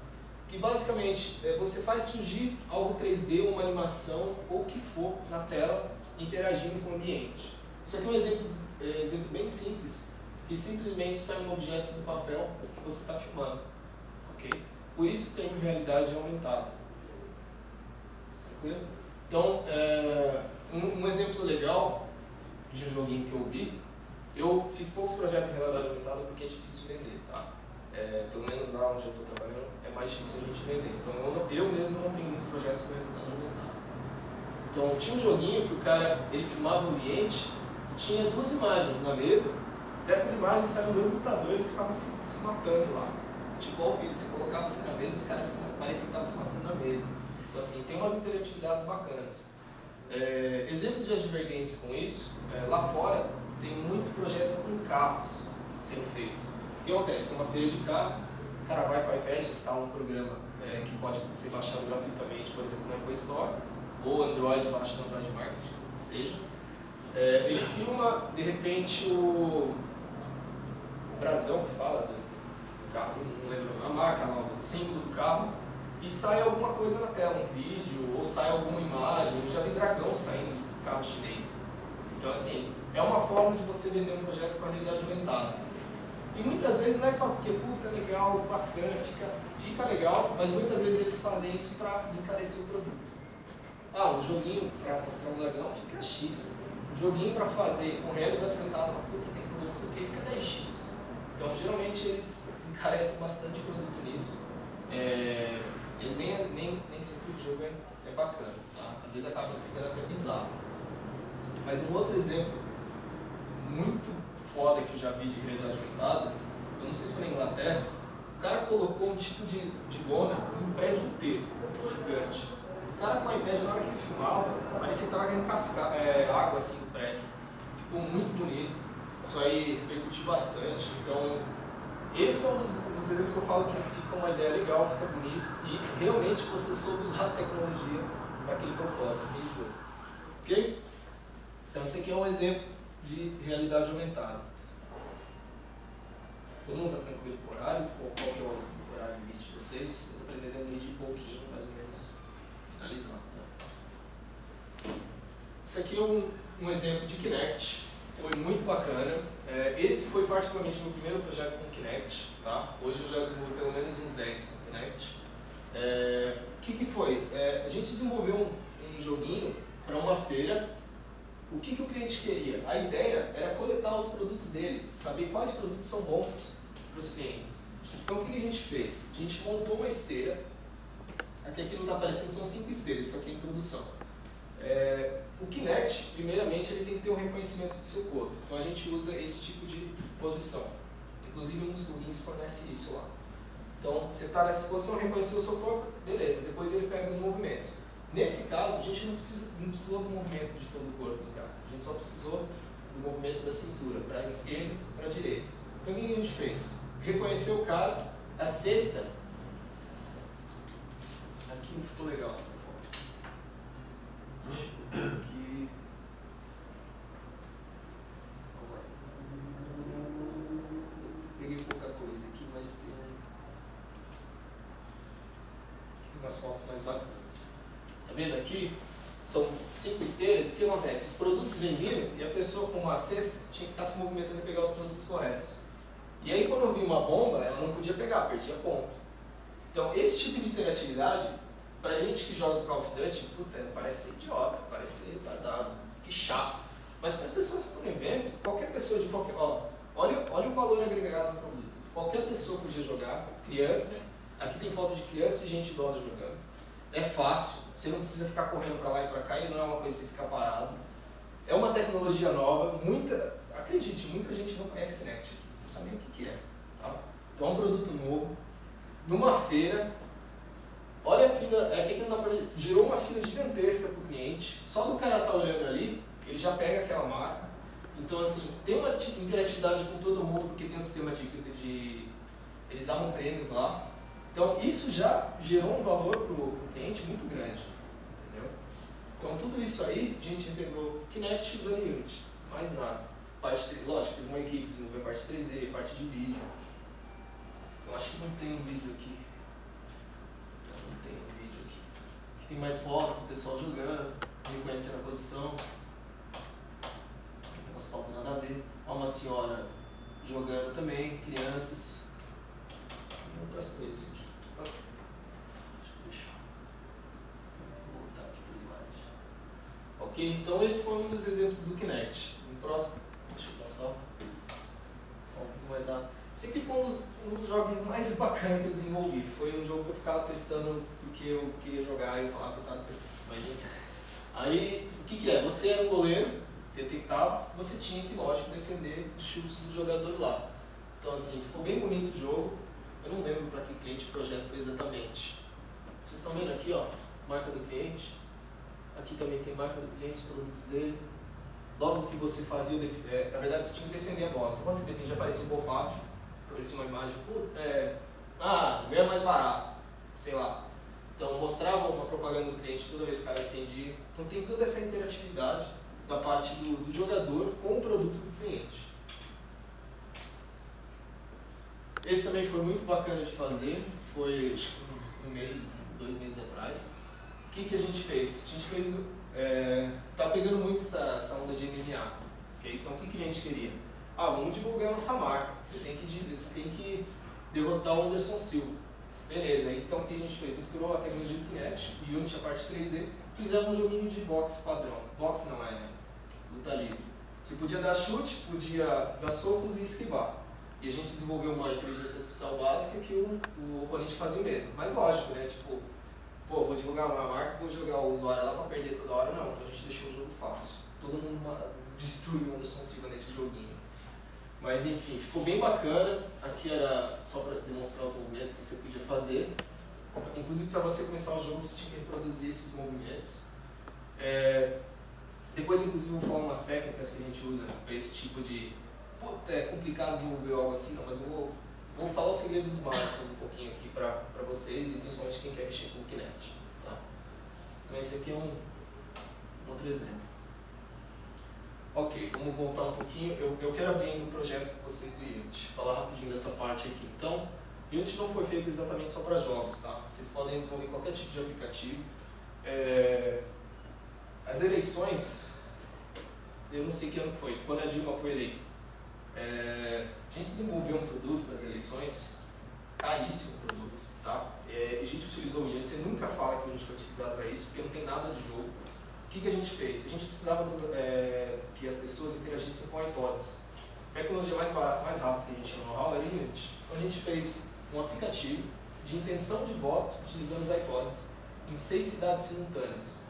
Que basicamente você faz surgir algo 3D, uma animação ou o que for na tela, interagindo com o ambiente. Isso aqui é um exemplo bem simples, que simplesmente sai um objeto do papel que você está filmando. Okay? Por isso tem realidade aumentada. Tranquilo? Então, um exemplo legal de um joguinho que eu vi, eu fiz poucos projetos de realidade aumentada porque é difícil vender, tá? Pelo menos lá onde eu estou trabalhando é mais difícil a gente vender. Então eu mesmo não tenho muitos projetos com realidade aumentada. Então tinha um joguinho que o cara ele filmava o ambiente, tinha duas imagens na mesa. Dessas imagens saíram dois lutadores, eles ficavam se matando lá. Tipo ao vivo, você colocava assim na mesa, os caras pareciam que estavam se matando na mesa. Então assim, tem umas interatividades bacanas. Exemplos de advergames com isso, lá fora tem muito projeto com carros sendo feitos. O que acontece? Tem uma feira de carro, o cara vai com o iPad, instala um programa que pode ser baixado gratuitamente, por exemplo, no Apple Store, ou Android, baixa no Android Market, que seja. Ele filma, de repente, o brasão que fala do carro, não lembro a marca, lá, o símbolo do carro, e sai alguma coisa na tela, um vídeo, ou sai alguma imagem. Eu já vi dragão saindo do carro chinês. Então, assim, é uma forma de você vender um projeto com a realidade aumentada. E muitas vezes não é só porque, puta, legal, bacana, fica legal, mas muitas vezes eles fazem isso para encarecer o produto. Um joguinho para mostrar um dragão fica X. Um joguinho para fazer com realidade aumentada, uma puta tecnologia, não sei o que, fica 10X. Então, geralmente, eles encarecem bastante produto nisso. Nem sempre o jogo é bacana, tá? Às vezes acaba ficando até bizarro. Mas um outro exemplo muito foda que eu já vi de realidade aumentada, eu não sei se foi na Inglaterra, o cara colocou um tipo de lona num prédio inteiro, gigante. O cara com a iPad, na hora que ele filmava, parecia que estava ganhando água assim no prédio. Ficou muito bonito, isso aí repercutiu bastante. Então, esse é um dos exemplos que eu falo que fica uma ideia legal, fica bonito e realmente você soube usar a tecnologia para aquele propósito, aquele jogo. Ok? Então, esse aqui é um exemplo de realidade aumentada. Todo mundo está tranquilo com o horário? Qual que é o horário limite de vocês? Eu estou pretendendo medir um pouquinho, mais ou menos, finalizando. Tá? Esse aqui é um exemplo de Kinect. Foi muito bacana. Esse foi particularmente meu primeiro projeto com Kinect. Tá? Hoje eu já desenvolvi pelo menos uns 10 com Kinect. O que foi? A gente desenvolveu um joguinho para uma feira. O que o cliente queria? A ideia era coletar os produtos dele, saber quais produtos são bons para os clientes. Então o que a gente fez? A gente montou uma esteira. Aqui não está aparecendo, são 5 esteiras, isso aqui é a introdução. O Kinect, primeiramente, ele tem que ter um reconhecimento do seu corpo. Então a gente usa esse tipo de posição. Inclusive um dos plugins fornece isso lá. Então você está nessa posição, reconheceu o seu corpo, beleza, depois ele pega os movimentos. Nesse caso, a gente não precisou do movimento de todo o corpo do cara. A gente só precisou do movimento da cintura, para a esquerda e para a direita. Então o que a gente fez? Reconheceu o cara, a cesta, aqui não ficou legal essa foto. Deixa eu ver aqui. Peguei pouca coisa aqui, mas tem umas fotos mais bacanas. Tá vendo aqui? São 5 esteiras. O que acontece? Os produtos vendiam e a pessoa com uma cesta tinha que ficar se movimentando e pegar os produtos corretos. E aí quando eu vi uma bomba, ela não podia pegar, perdia ponto. Então esse tipo de interatividade, pra gente que joga Call of Duty, puta, parece ser idiota, parece ser retardado, que chato. Mas para as pessoas que estão no evento, qualquer pessoa de qualquer... olha o valor agregado no produto. Qualquer pessoa podia jogar, criança, aqui tem foto de criança e gente idosa jogando. É fácil, você não precisa ficar correndo para lá e para cá e não é uma coisa que você fica parado. É uma tecnologia nova, acredite, muita gente não conhece Kinect aqui, não sabe nem o que é. Tá? Então é um produto novo, numa feira, olha a fila, gerou uma fila gigantesca para o cliente, só do cara estar olhando ali, ele já pega aquela marca. Então assim, tem uma interatividade com todo mundo, porque tem um sistema de eles davam prêmios lá. Então isso já gerou um valor para o cliente muito grande, entendeu? Então tudo isso aí, a gente integrou Kinect usando Unity, mais nada. Lógico, teve uma equipe que desenvolveu a parte 3D, parte de vídeo. Eu acho que não tem um vídeo aqui. Não tem um vídeo aqui. Aqui tem mais fotos do pessoal jogando, reconhecendo a posição. Tem umas fotos nada a ver. Olha uma senhora jogando também, crianças. E outras coisas aqui. Deixa eu fechar. Vou voltar aqui para o slide. Ok, então esse foi um dos exemplos do Kinect. No próximo, deixa eu passar um pouco mais rápido. Esse aqui foi um dos jogos mais bacanas que eu desenvolvi. Foi um jogo que eu ficava testando porque eu queria jogar e eu falava que eu estava testando. Mas, aí, o que é? Você era um goleiro, detectava, você tinha que, lógico, defender os chutes do jogador lá. Então, assim, ficou bem bonito o jogo. Eu não lembro para que cliente o projeto foi exatamente. Vocês estão vendo aqui, ó, marca do cliente. Aqui também tem marca do cliente, os produtos dele. Logo que você fazia, na verdade você tinha que defender a bola. Então quando você defende, aparecia um pop-up, aparecia uma imagem, o meu é mais barato, sei lá. Então mostrava uma propaganda do cliente toda vez que o cara defendia. Então tem toda essa interatividade da parte do jogador com o produto do cliente. Esse também foi muito bacana de fazer, foi acho que um mês, 2 meses atrás. O que a gente fez? A gente fez, tá pegando muito essa onda de MMA, okay? Então o que a gente queria? Vamos divulgar a nossa marca, você tem que derrotar o Anderson Silva. Beleza, então o que a gente fez? Misturou a tecnologia do Kinect, o Unity, a parte 3D, fizemos um joguinho de boxe padrão. Boxe não é luta livre. Você podia dar chute, podia dar socos e esquivar. E a gente desenvolveu uma inteligência artificial básica que o oponente fazia o mesmo. Mas lógico, né? Tipo, vou divulgar uma marca, vou jogar o usuário lá para perder toda hora. Não, então a gente deixou o jogo fácil. Todo mundo destruiu o Anderson Silva nesse joguinho. Mas enfim, ficou bem bacana. Aqui era só para demonstrar os movimentos que você podia fazer. Inclusive, para você começar o jogo, você tinha que reproduzir esses movimentos. Depois, inclusive, eu vou falar umas técnicas que a gente usa para esse tipo de... Puta, é complicado desenvolver algo assim, não, mas eu vou falar o segredo dos marcos um pouquinho aqui para vocês e principalmente quem quer mexer com o Kinect. Tá? Então esse aqui é um outro exemplo. Ok, vamos voltar um pouquinho. Eu quero abrir o projeto com vocês do Unity, falar rapidinho dessa parte aqui. Então, Unity não foi feito exatamente só para jogos, tá? Vocês podem desenvolver qualquer tipo de aplicativo. As eleições, eu não sei que ano foi, quando a Dilma foi eleita. A gente desenvolveu um produto para as eleições, caríssimo produto, tá? A gente utilizou o Unity, você nunca fala que o Unity foi utilizado para isso, porque não tem nada de jogo. O que a gente fez? A gente precisava que as pessoas interagissem com iPods. A tecnologia mais barata, mais rápida que a gente tinha no know-how era o Unity. Então a gente fez um aplicativo de intenção de voto utilizando os iPods em 6 cidades simultâneas.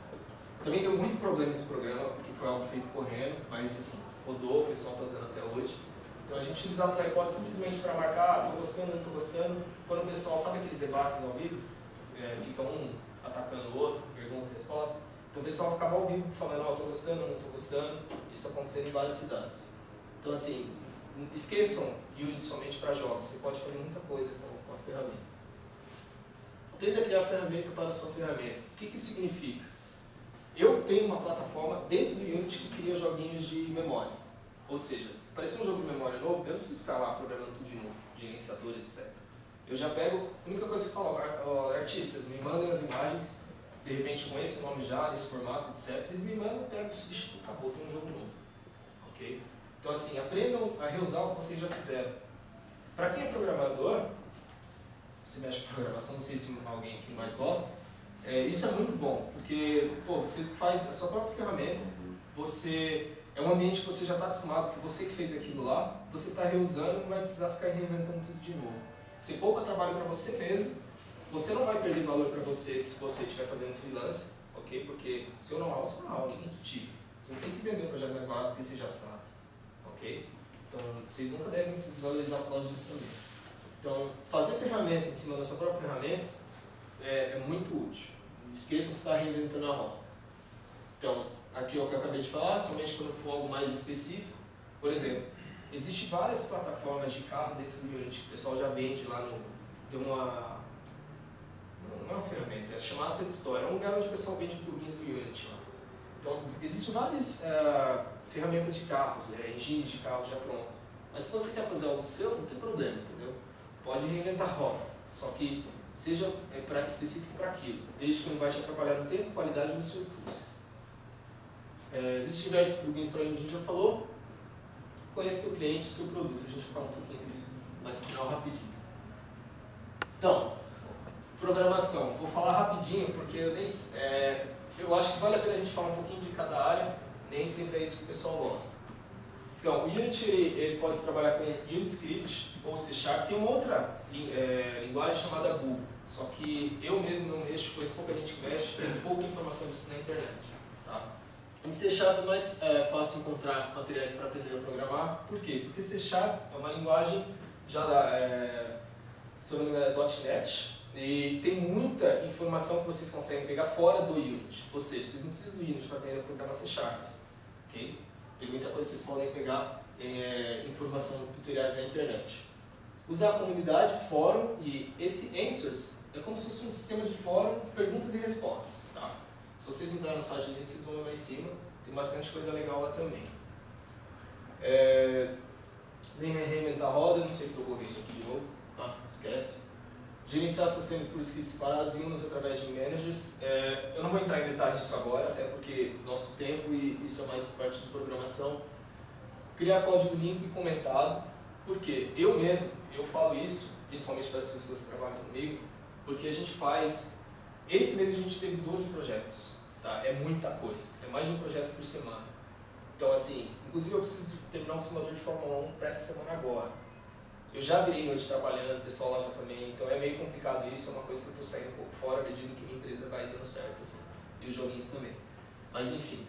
Também deu muito problema esse programa, porque foi algo feito correndo, mas assim, rodou, o pessoal está usando até hoje. Então a gente utilizava os iPods simplesmente para marcar, estou gostando, não estou gostando. Quando o pessoal sabe aqueles debates ao vivo, fica um atacando o outro, perguntas e respostas. Então o pessoal ficava ao vivo falando, estou gostando, não estou gostando. Isso acontecendo em várias cidades. Então assim, esqueçam Unity somente para jogos, você pode fazer muita coisa com a ferramenta. Aprenda a criar ferramenta para a sua ferramenta. O que isso significa? Eu tenho uma plataforma dentro do Unity que cria joguinhos de memória. Ou seja, aparecer um jogo de memória novo, eu não preciso ficar lá programando tudo de novo, gerenciador, etc. Eu já pego, a única coisa que eu falo, artistas, me mandem as imagens, de repente com esse nome já, nesse formato, etc. Eles me mandam, eu pego, substituo, acabou, tem um jogo novo. Ok? Então assim, aprendam a reusar o que vocês já fizeram. Para quem é programador, você mexe com programação, não sei se alguém aqui mais gosta, isso é muito bom, porque pô, você faz a sua própria ferramenta, é um ambiente que você já está acostumado, que você que fez aquilo lá, você está reusando, não vai precisar ficar reinventando tudo de novo. Você poupa trabalho para você mesmo, você não vai perder valor para você se você estiver fazendo freelance, ok? Porque seu know-how é seu know-how, ninguém te tira. Você não tem que vender um projeto mais barato porque você já sabe, ok? Então, vocês nunca devem se desvalorizar por causa disso também. Então, fazer ferramenta em cima da sua própria ferramenta é muito útil. Não esqueçam de ficar reinventando a roda. Então, aqui é o que eu acabei de falar, somente quando for algo mais específico. Por exemplo, existem várias plataformas de carro dentro do Unity que o pessoal já vende lá no... Tem uma... Não é uma ferramenta, é chamada Asset Store. É um lugar onde o pessoal vende plugins do Unity lá. Então, existem várias ferramentas de carros, engines de carros já prontos. Mas se você quer fazer algo seu, não tem problema, entendeu? Pode reinventar a roda, só que seja específico para aquilo, desde que não vai te atrapalhar no tempo, qualidade no seu curso. Existem diversos plugins para onde a gente já falou. Conheça o seu cliente e o seu produto. A gente vai falar um pouquinho mais no final rapidinho. Então, programação. Vou falar rapidinho porque eu acho que vale a pena a gente falar um pouquinho de cada área, nem sempre é isso que o pessoal gosta. Então, o Unity ele pode trabalhar com Uniscript ou C#. Tem uma outra linguagem chamada Boo, só que eu mesmo não mexo com isso, pouca gente mexe, tem pouca informação disso na internet. Tá? Em C# é mais fácil encontrar materiais para aprender a programar. Por quê? Porque C# é uma linguagem já se eu não me engano, é .NET, e tem muita informação que vocês conseguem pegar fora do Unity. Ou seja, vocês não precisam do Unity para aprender a programar C#. Okay? Tem muita coisa que vocês podem pegar informação, tutoriais na internet. Usar a comunidade, fórum, e esse Answers é como se fosse um sistema de fórum, perguntas e respostas. Tá? Se vocês entrarem no site dele, vocês vão ver lá em cima, tem bastante coisa legal lá também. Nem reinventar a roda, não sei porque eu vou ver isso aqui de novo, tá? Esquece. Gerenciar sistemas por scripts separados e umas através de managers. Eu não vou entrar em detalhes disso agora, até porque nosso tempo e isso é mais por parte de programação. Criar código limpo e comentado, porque eu mesmo, eu falo isso, principalmente para as pessoas que trabalham comigo, porque a gente faz... Esse mês a gente teve 12 projetos, tá? É muita coisa, é mais de um projeto por semana. Então assim, inclusive eu preciso terminar um simulador de Fórmula 1 para essa semana agora. Eu já virei noite trabalhando, o pessoal lá já também, então é meio complicado isso, é uma coisa que eu estou saindo um pouco fora à medida que minha empresa vai dando certo, assim, e os joguinhos também. Mas enfim,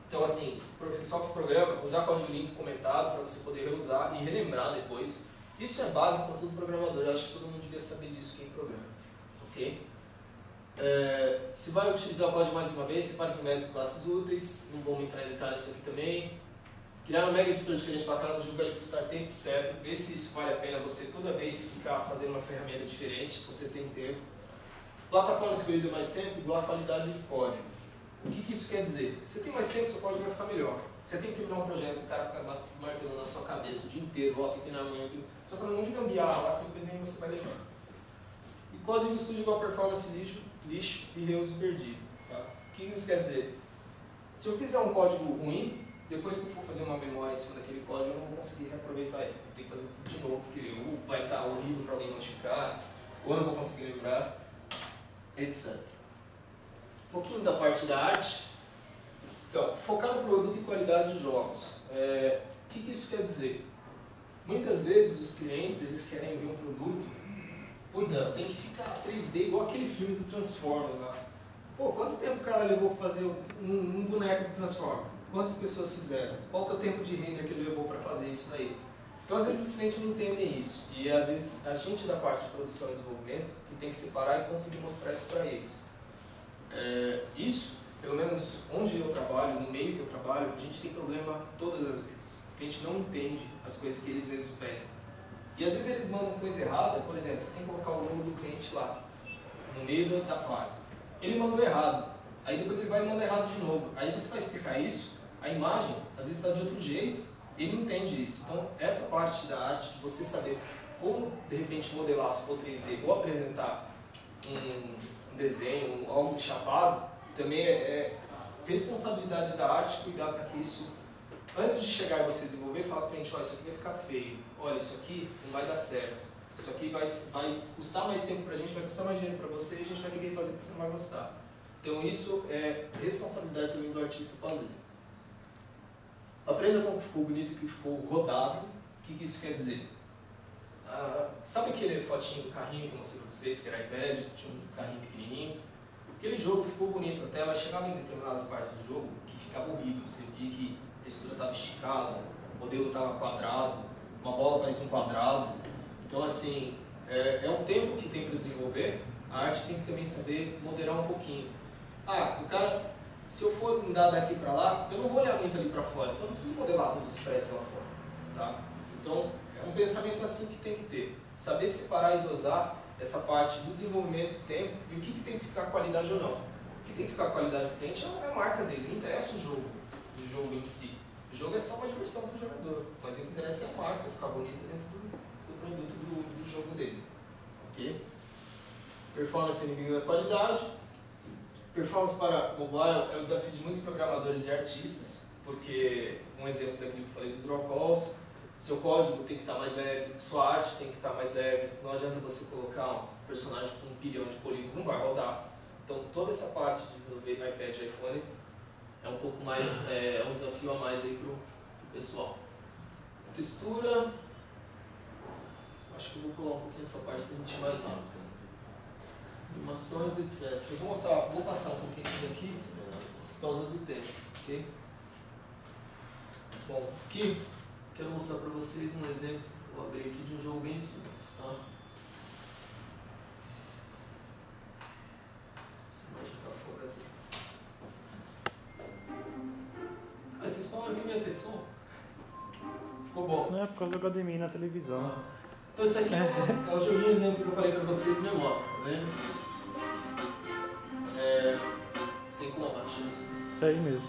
então assim, só que o programa, usar código limpo comentado para você poder reusar e relembrar depois. Isso é básico para todo programador, eu acho que todo mundo devia saber disso quem programa, ok? Se vai utilizar o código mais uma vez, separe por métodos e classes úteis, não vamos entrar em detalhes nisso aqui também. Criar um mega editor diferente para cada jogo, ele custar tempo certo, ver se isso vale a pena você toda vez ficar fazendo uma ferramenta diferente, se você tem tempo. Plataforma escolhida mais tempo igual a qualidade de código. O que isso quer dizer? Você tem mais tempo, seu código vai ficar melhor. Você tem que terminar um projeto, o cara fica martelando na sua cabeça o dia inteiro, tem que terminar amanhã, você vai fazer um monte de gambiarra lá que depois nem você vai lembrar. E código sujo igual a performance lixo e reuso perdido. Tá? O que isso quer dizer? Se eu fizer um código ruim, depois que eu for fazer uma memória em cima daquele código, eu não vou conseguir reaproveitar ele. Eu tenho que fazer tudo de novo, porque ou vai estar horrível para alguém notificar, ou eu não vou conseguir lembrar, etc. Um pouquinho da parte da arte. Então, focar no produto e qualidade de jogos. O que isso quer dizer? Muitas vezes os clientes eles querem ver um produto, puta, tem que ficar 3D igual aquele filme do Transformers lá. Pô, quanto tempo o cara levou para fazer um boneco do Transformers? Quantas pessoas fizeram? Qual que é o tempo de render que ele levou para fazer isso daí? Então, às vezes, os clientes não entendem isso. E, às vezes, a gente da parte de produção e desenvolvimento que tem que separar e conseguir mostrar isso para eles. Isso, pelo menos onde eu trabalho, no meio que eu trabalho, a gente tem problema todas as vezes. A gente não entende as coisas que eles mesmos pedem. E às vezes eles mandam coisa errada, por exemplo, você tem que colocar o nome do cliente lá, no meio da fase. Ele mandou errado, aí depois ele vai e manda errado de novo. Aí você vai explicar isso, a imagem às vezes está de outro jeito, ele não entende isso. Então essa parte da arte, de você saber como de repente modelar se for 3D ou apresentar um desenho, algo chapado, também é responsabilidade da arte cuidar para que isso, antes de chegar e você desenvolver, fala para o cliente, olha, isso aqui vai ficar feio, olha, isso aqui não vai dar certo, isso aqui vai custar mais tempo para a gente, vai custar mais dinheiro para você e a gente vai ter que fazer o que você não vai gostar. Então isso é responsabilidade também do artista fazer. Aprenda como ficou bonito e que ficou rodável. O que isso quer dizer? Sabe aquele fotinho do carrinho que eu mostrei para vocês, que era iPad, tinha um carrinho pequenininho? Aquele jogo ficou bonito, a tela chegava em determinadas partes do jogo que ficava horrível. Você via que a textura estava esticada, o modelo estava quadrado, uma bola parecia um quadrado. Então assim, é um tempo que tem para desenvolver, a arte tem que também saber moderar um pouquinho. O cara, se eu for mudar daqui para lá, eu não vou olhar muito ali para fora, então eu não preciso modelar todos os prédios lá fora. Tá? Então, é um pensamento assim que tem que ter. Saber separar e dosar essa parte do desenvolvimento, tempo e o que tem que ficar qualidade ou não. O que tem que ficar qualidade do cliente é a marca dele, não interessa o jogo em si. O jogo é só uma diversão para o jogador, mas o que interessa é a marca, ficar bonita dentro do produto do jogo dele. Ok? Performance inimigo da qualidade. Performance para mobile é um desafio de muitos programadores e artistas, porque um exemplo daquilo que eu falei dos draw calls, seu código tem que estar mais leve, sua arte tem que estar mais leve, não adianta você colocar um personagem com 1 bilhão de polígono, não vai rodar. Então toda essa parte de desenvolver iPad e iPhone é um pouco mais, é um desafio a mais aí pro pessoal. Textura, acho que eu vou pular um pouquinho essa parte para a gente ir mais rápido. Animações, etc. Eu vou passar um pouquinho isso daqui por causa do tempo, ok? Bom, aqui quero mostrar para vocês um exemplo, vou abrir aqui, de um jogo bem simples, tá? Essa imagem está fora aqui. Vocês falaram que não ia ter som? Ficou bom. Não é por causa do HDMI na televisão. Então isso aqui é o joguinho exemplo que eu falei para vocês, memória, tá vendo? Tem como abaixar isso? É aí mesmo.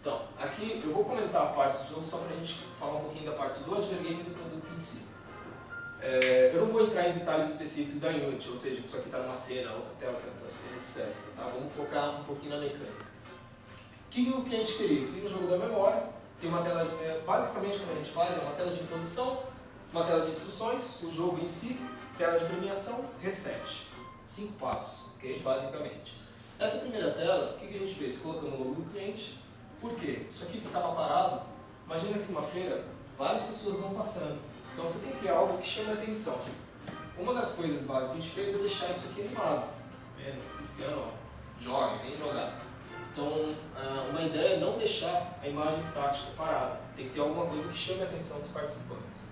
Então, aqui eu vou comentar a parte do jogo só para a gente falar um pouquinho da parte do advergame e do produto em si. Eu não vou entrar em detalhes específicos da Unity, ou seja, que isso aqui está numa cena, outra tela está numa cena, etc. Tá? Vamos focar um pouquinho na mecânica. O que o cliente queria? Queria um jogo da memória, tem uma tela, basicamente o que a gente faz é uma tela de introdução, uma tela de instruções, o jogo em si, tela de premiação, reset. 5 passos, ok? Basicamente. Essa primeira tela, o que a gente fez? Colocamos o logo do cliente. Por quê? Isso aqui ficava parado. Imagina que numa feira, várias pessoas vão passando. Então você tem que criar algo que chame a atenção. Uma das coisas básicas que a gente fez é deixar isso aqui animado. Vendo? Piscando, ó. Joga, nem jogar. Então, uma ideia é não deixar a imagem estática parada. Tem que ter alguma coisa que chame a atenção dos participantes.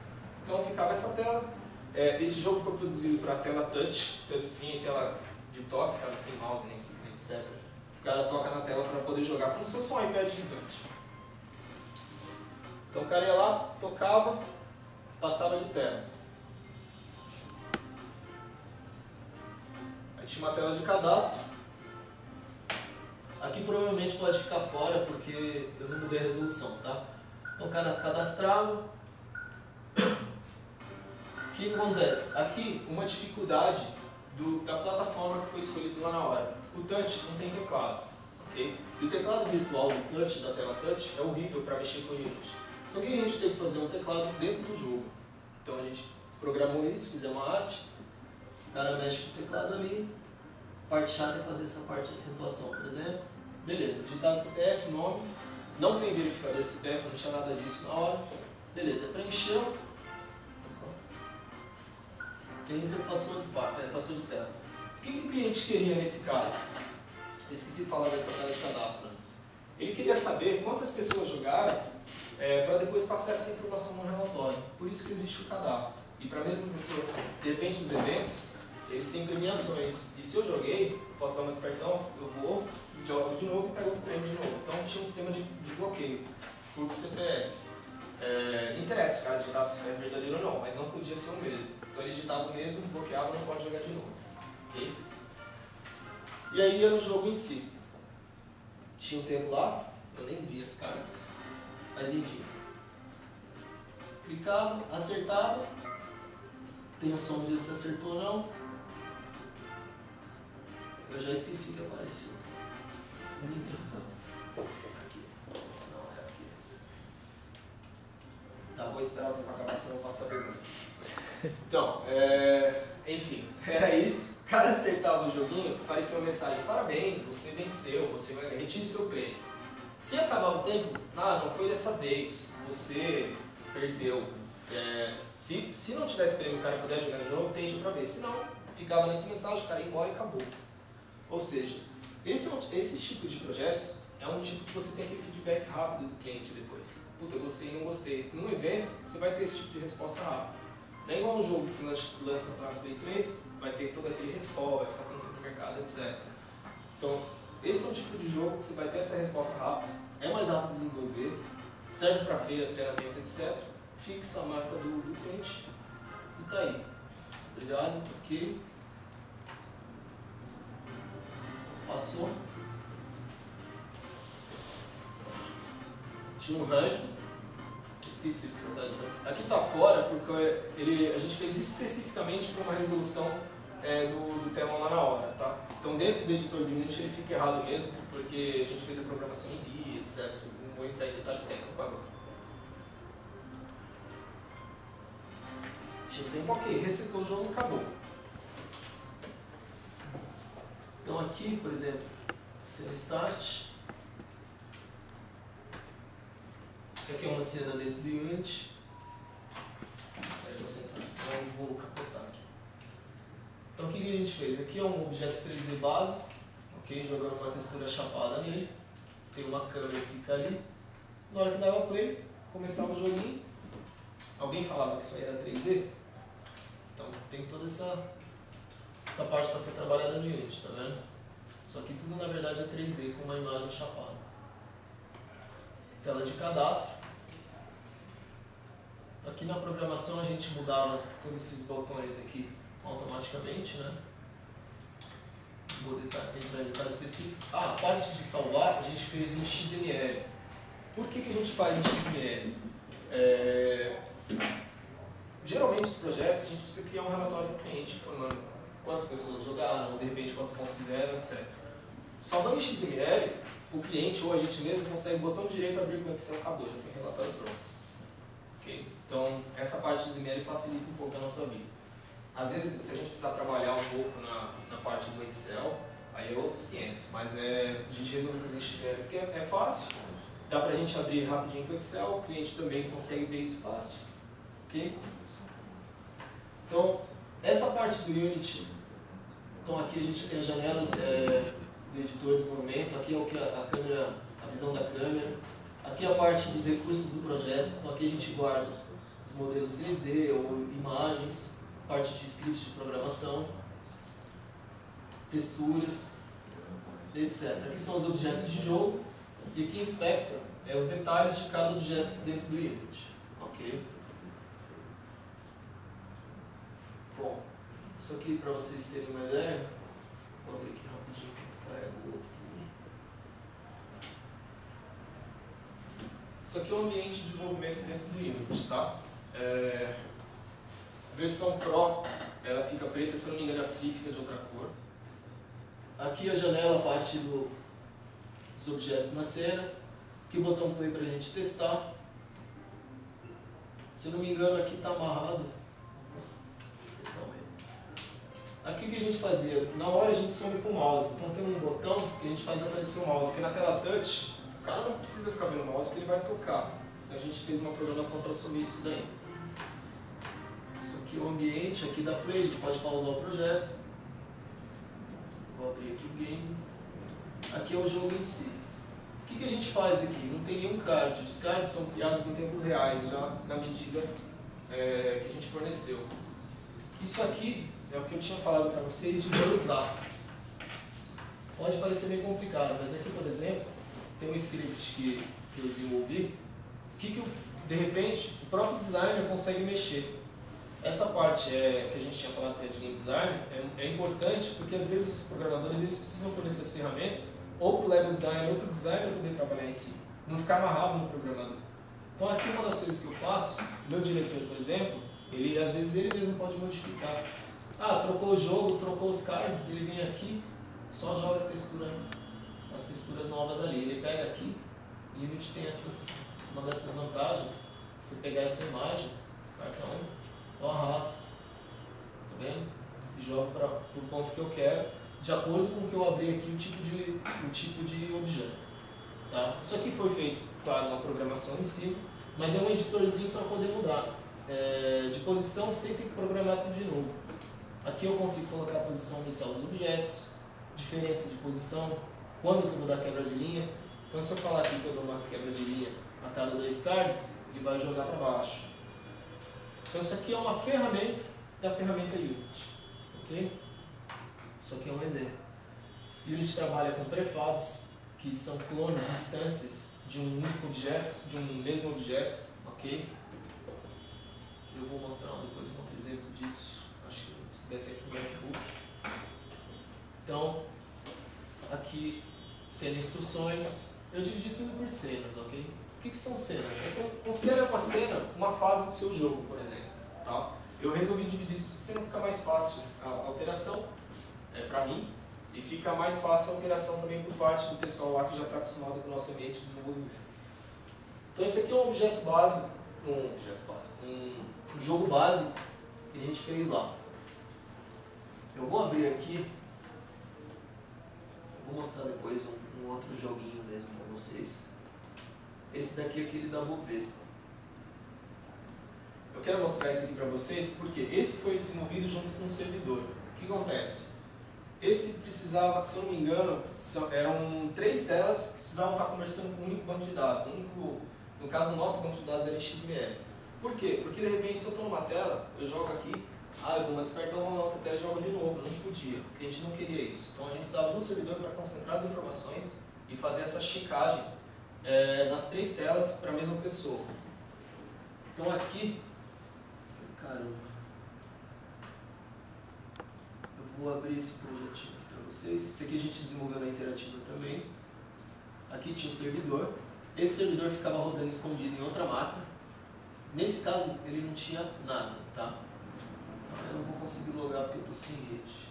Então ficava essa tela. Esse jogo foi produzido para tela touchscreen, tela de toque, não tem mouse nem etc. O cara toca na tela para poder jogar como se fosse um iPad gigante. Então o cara ia lá, tocava, passava de tela. Aí tinha uma tela de cadastro. Aqui provavelmente pode ficar fora porque eu não mudei a resolução, tá? Então o cara cadastrava. O que acontece? Aqui, uma dificuldade da plataforma que foi escolhida lá na hora. O touch não tem teclado, ok? E o teclado virtual do touch, da tela touch, é horrível para mexer com Unity. Então o que a gente tem que fazer? Um teclado dentro do jogo. Então a gente programou isso, fizemos uma arte, o cara mexe com o teclado ali, a parte chata é fazer essa parte de acentuação, por exemplo. Beleza, digitar CPF, nome, não tem verificador de CPF, não tinha nada disso na hora. Beleza, preencheu. Passou de tela. O que o cliente queria nesse caso? Eu esqueci de falar dessa tela de cadastro antes. Ele queria saber quantas pessoas jogaram para depois passar essa informação no relatório. Por isso que existe o cadastro. E para a mesma pessoa, depende dos eventos, eles têm premiações. E se eu joguei, posso dar uma despertão, eu vou, jogo de novo e pego outro prêmio de novo. Então tinha um sistema de bloqueio por CPF. Não interessa se o cara digitava se é verdadeiro ou não, mas não podia ser o mesmo. Então ele digitava o mesmo, bloqueava, não pode jogar de novo. Okay? E aí ia no jogo em si. Tinha um tempo lá, eu nem vi as cartas, mas enfim. Clicava, acertava, tem noção de se acertou ou não. Eu já esqueci o que apareceu. Aqui. Não, é aqui. Tá, vou esperar o tempo acabar, senão eu vou passar a pergunta. Então, enfim, era isso. O cara acertava o joguinho, apareceu uma mensagem: parabéns, você venceu, você vai retire seu prêmio. Se acabar o tempo, não foi dessa vez, você perdeu. Se não tivesse prêmio e o cara puder jogar de novo, tente outra vez. Se não, ficava nessa mensagem, o cara ia embora e acabou. Ou seja, esses tipos de projetos é um tipo que você tem aquele feedback rápido do cliente depois. Puta, eu gostei, não gostei. Num evento, você vai ter esse tipo de resposta rápida. Não é igual um jogo que você lança para Play 3, vai ter todo aquele respawn, vai ficar tanto tempo no mercado, etc. Então, esse é um tipo de jogo que você vai ter essa resposta rápida, é mais rápido de desenvolver, serve para feira, treinamento, etc. Fixa a marca do cliente e tá aí. Obrigado, ok. Passou. Tinha um ranking. Esqueci que você está dizendo. Aqui está fora porque a gente fez especificamente para uma resolução do tema lá na hora, tá? Então dentro do editor do Unity ele fica errado mesmo, porque a gente fez a programação em RI, etc. Não vou entrar em detalhe técnico agora. Tinha tempo, ok, resetou o jogo, acabou. Então aqui, por exemplo, cena start. Isso aqui é uma cena dentro do Unity. Aí você não vou capotar aqui. Então o que a gente fez? Aqui é um objeto 3D básico, ok? Jogando uma textura chapada nele. Tem uma câmera que fica ali. Na hora que dava play, começava o joguinho. Alguém falava que isso aí era 3D? Então tem toda essa parte para ser trabalhada no Unity, tá vendo? Só que tudo na verdade é 3D com uma imagem chapada. Tela de cadastro. Aqui na programação a gente mudava todos esses botões aqui automaticamente, né? Vou entrar em detalhe específico. A parte de salvar a gente fez em XML. Por que a gente faz em XML? Geralmente os projetos a gente precisa criar um relatório para o cliente informando quantas pessoas jogaram, ou de repente quantos pontos fizeram, etc. Salvando em XML, o cliente ou a gente mesmo consegue botão direito, abrir com o Excel, acabou, já tem relatório pronto. Okay? Então, essa parte de XML facilita um pouco a nossa vida. Às vezes, se a gente precisar trabalhar um pouco na parte do Excel, aí é outros 500, mas a gente resolveu fazer em XML porque é fácil, dá pra gente abrir rapidinho com o Excel, o cliente também consegue ver isso fácil. Okay? Então, essa parte do Unity, então aqui a gente tem a janela do editor de desenvolvimento, aqui é o que a câmera, a visão da câmera, aqui é a parte dos recursos do projeto, então aqui a gente guarda os modelos 3D ou imagens, parte de scripts de programação, texturas, etc. Aqui são os objetos de jogo e aqui em Spectrum é os detalhes de cada objeto dentro do Unity. Ok? Bom, isso aqui para vocês terem uma ideia, vou abrir aqui rapidinho enquanto carrega o outro aqui. Isso aqui é o ambiente de desenvolvimento dentro do Unity, tá? A versão Pro, ela fica preta, se eu não me engano a Free fica de outra cor. Aqui a janela, a parte dos objetos na cena. Aqui o botão play para a gente testar. Se eu não me engano aqui está amarrado. Aqui o que a gente fazia? Na hora a gente some com o mouse. Então tem um botão que a gente faz aparecer o mouse. Porque na tela touch, o cara não precisa ficar vendo o mouse porque ele vai tocar. Então a gente fez uma programação para sumir isso daí. Isso aqui é o ambiente, aqui da play, a gente pode pausar o projeto. Vou abrir aqui o game. Aqui é o jogo em si. O que a gente faz aqui? Não tem nenhum card. Os cards são criados em tempos reais, já na medida que a gente forneceu. Isso aqui é o que eu tinha falado para vocês de usar. Pode parecer meio complicado, mas aqui, por exemplo, tem um script que eu desenvolvi de repente, o próprio designer consegue mexer. Essa parte que a gente tinha falado até de game design é importante porque às vezes os programadores eles precisam fornecer as ferramentas ou para o level designer ou para o designer poder trabalhar em si, não ficar amarrado no programador. Então aqui uma das coisas que eu faço, o meu diretor, por exemplo, às vezes ele mesmo pode modificar. Ah, trocou o jogo, trocou os cards, ele vem aqui, só joga as texturas novas ali. Ele pega aqui, e a gente tem uma dessas vantagens, você pegar essa imagem, cartão, eu arrasto, tá vendo? E jogo para o ponto que eu quero, de acordo com o que eu abri aqui, o tipo de objeto. Tá? Isso aqui foi feito, claro, uma programação em si, mas é um editorzinho para poder mudar. De posição, sem ter que programar tudo de novo. Aqui eu consigo colocar a posição inicial dos objetos, diferença de posição, quando que eu vou dar quebra de linha. Então se eu falar aqui que eu dou uma quebra de linha a cada 2 cards, ele vai jogar para baixo. Então isso aqui é uma ferramenta da ferramenta Unity. Ok? Isso aqui é um exemplo. Unity trabalha com prefabs, que são clones, instâncias de um único objeto, de um mesmo objeto. Ok? Eu vou mostrar depois um outro exemplo disso. Acho que se der tempo no MacBook. Então, aqui, cena e instruções. Eu dividi tudo por cenas, ok? O que são cenas? Você considera uma cena uma fase do seu jogo, por exemplo. Tá? Eu resolvi dividir isso para não ficar mais fácil a alteração para mim e fica mais fácil a alteração também por parte do pessoal lá que já está acostumado com o nosso ambiente de desenvolvimento. Então, esse aqui é um objeto básico, um jogo básico que a gente fez lá. Eu vou abrir aqui, vou mostrar depois um outro joguinho mesmo para vocês. Esse daqui é aquele da Bovespa. Eu quero mostrar esse aqui para vocês porque esse foi desenvolvido junto com um servidor. O que acontece? Esse precisava, se eu não me engano, eram 3 telas que precisavam estar conversando com um único banco de dados. No caso, o nosso banco de dados era em XML. Por quê? Porque de repente, se eu estou numa tela, eu jogo aqui, eu dou uma despertão, vou na outra tela e jogo de novo. Não podia, porque a gente não queria isso. Então a gente precisava de um servidor para concentrar as informações e fazer essa checagem nas 3 telas para a mesma pessoa. Então aqui, caramba, eu vou abrir esse projetinho aqui para vocês. Esse aqui a gente desenvolveu na Interativa também. Aqui tinha o servidor. Esse servidor ficava rodando escondido em outra máquina. Nesse caso, ele não tinha nada, tá? Eu não vou conseguir logar porque eu estou sem rede.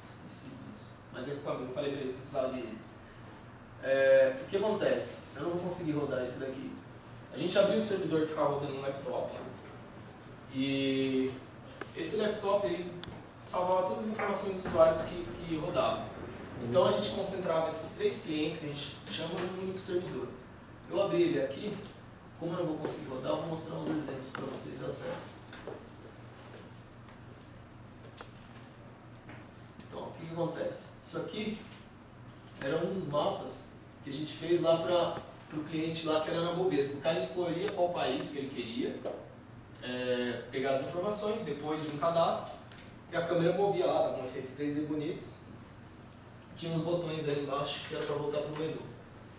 Esqueci disso. Mas é culpa minha, eu falei para eles que precisava de rede. O que acontece? Eu não vou conseguir rodar esse daqui. A gente abriu o servidor que ficava rodando no laptop. E esse laptop ele salvava todas as informações dos usuários que rodavam. Então a gente concentrava esses 3 clientes que a gente chama num único servidor. Eu abri ele aqui. Como eu não vou conseguir rodar, eu vou mostrar uns exemplos para vocês até. Então, o que acontece? Isso aqui era um dos mapas que a gente fez lá para o cliente lá que era na Bovespa. O cara escolhia qual país que ele queria, pegar as informações depois de um cadastro, e a câmera movia lá, dava um efeito 3D bonito. Tinha uns botões aí embaixo que era para voltar para o menu.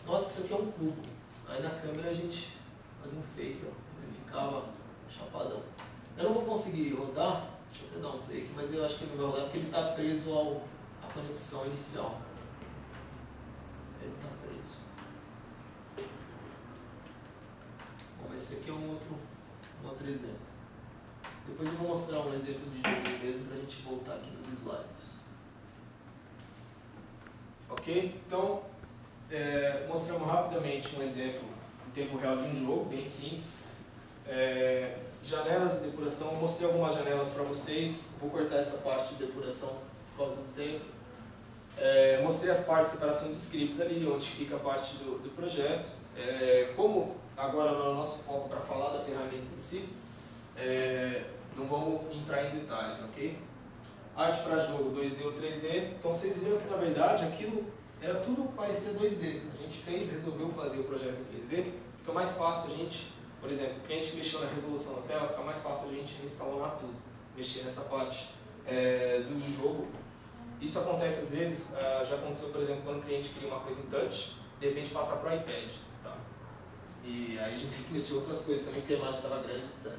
Nota que isso aqui é um cubo. Aí na câmera a gente fazia um fake, ó. Ele ficava chapadão. Eu não vou conseguir rodar, deixa eu até dar um play aqui, mas eu acho que ele não vai rodar porque ele está preso à conexão inicial. Ele está preso. Bom, esse aqui é um outro exemplo. Depois eu vou mostrar um exemplo de jogo mesmo para a gente voltar aqui nos slides. Ok? Então, mostramos rapidamente um exemplo em tempo real de um jogo, bem simples. Janelas de depuração, eu mostrei algumas janelas para vocês, vou cortar essa parte de depuração por causa do tempo. Mostrei as partes de separação de scripts ali, onde fica a parte do projeto. Como agora no nosso foco para falar da ferramenta em si, não vamos entrar em detalhes, ok? Arte para jogo 2D ou 3D, então vocês viram que na verdade aquilo era tudo parecia 2D. A gente resolveu fazer o projeto em 3D, fica mais fácil a gente, por exemplo, quem a gente mexeu na resolução da tela, fica mais fácil a gente escalonar tudo, mexer nessa parte do jogo. Isso acontece às vezes, já aconteceu por exemplo quando o cliente cria uma coisa em touch, de repente passar para o iPad. Tá? E aí a gente tem que mexer outras coisas também, porque a imagem estava grande, etc.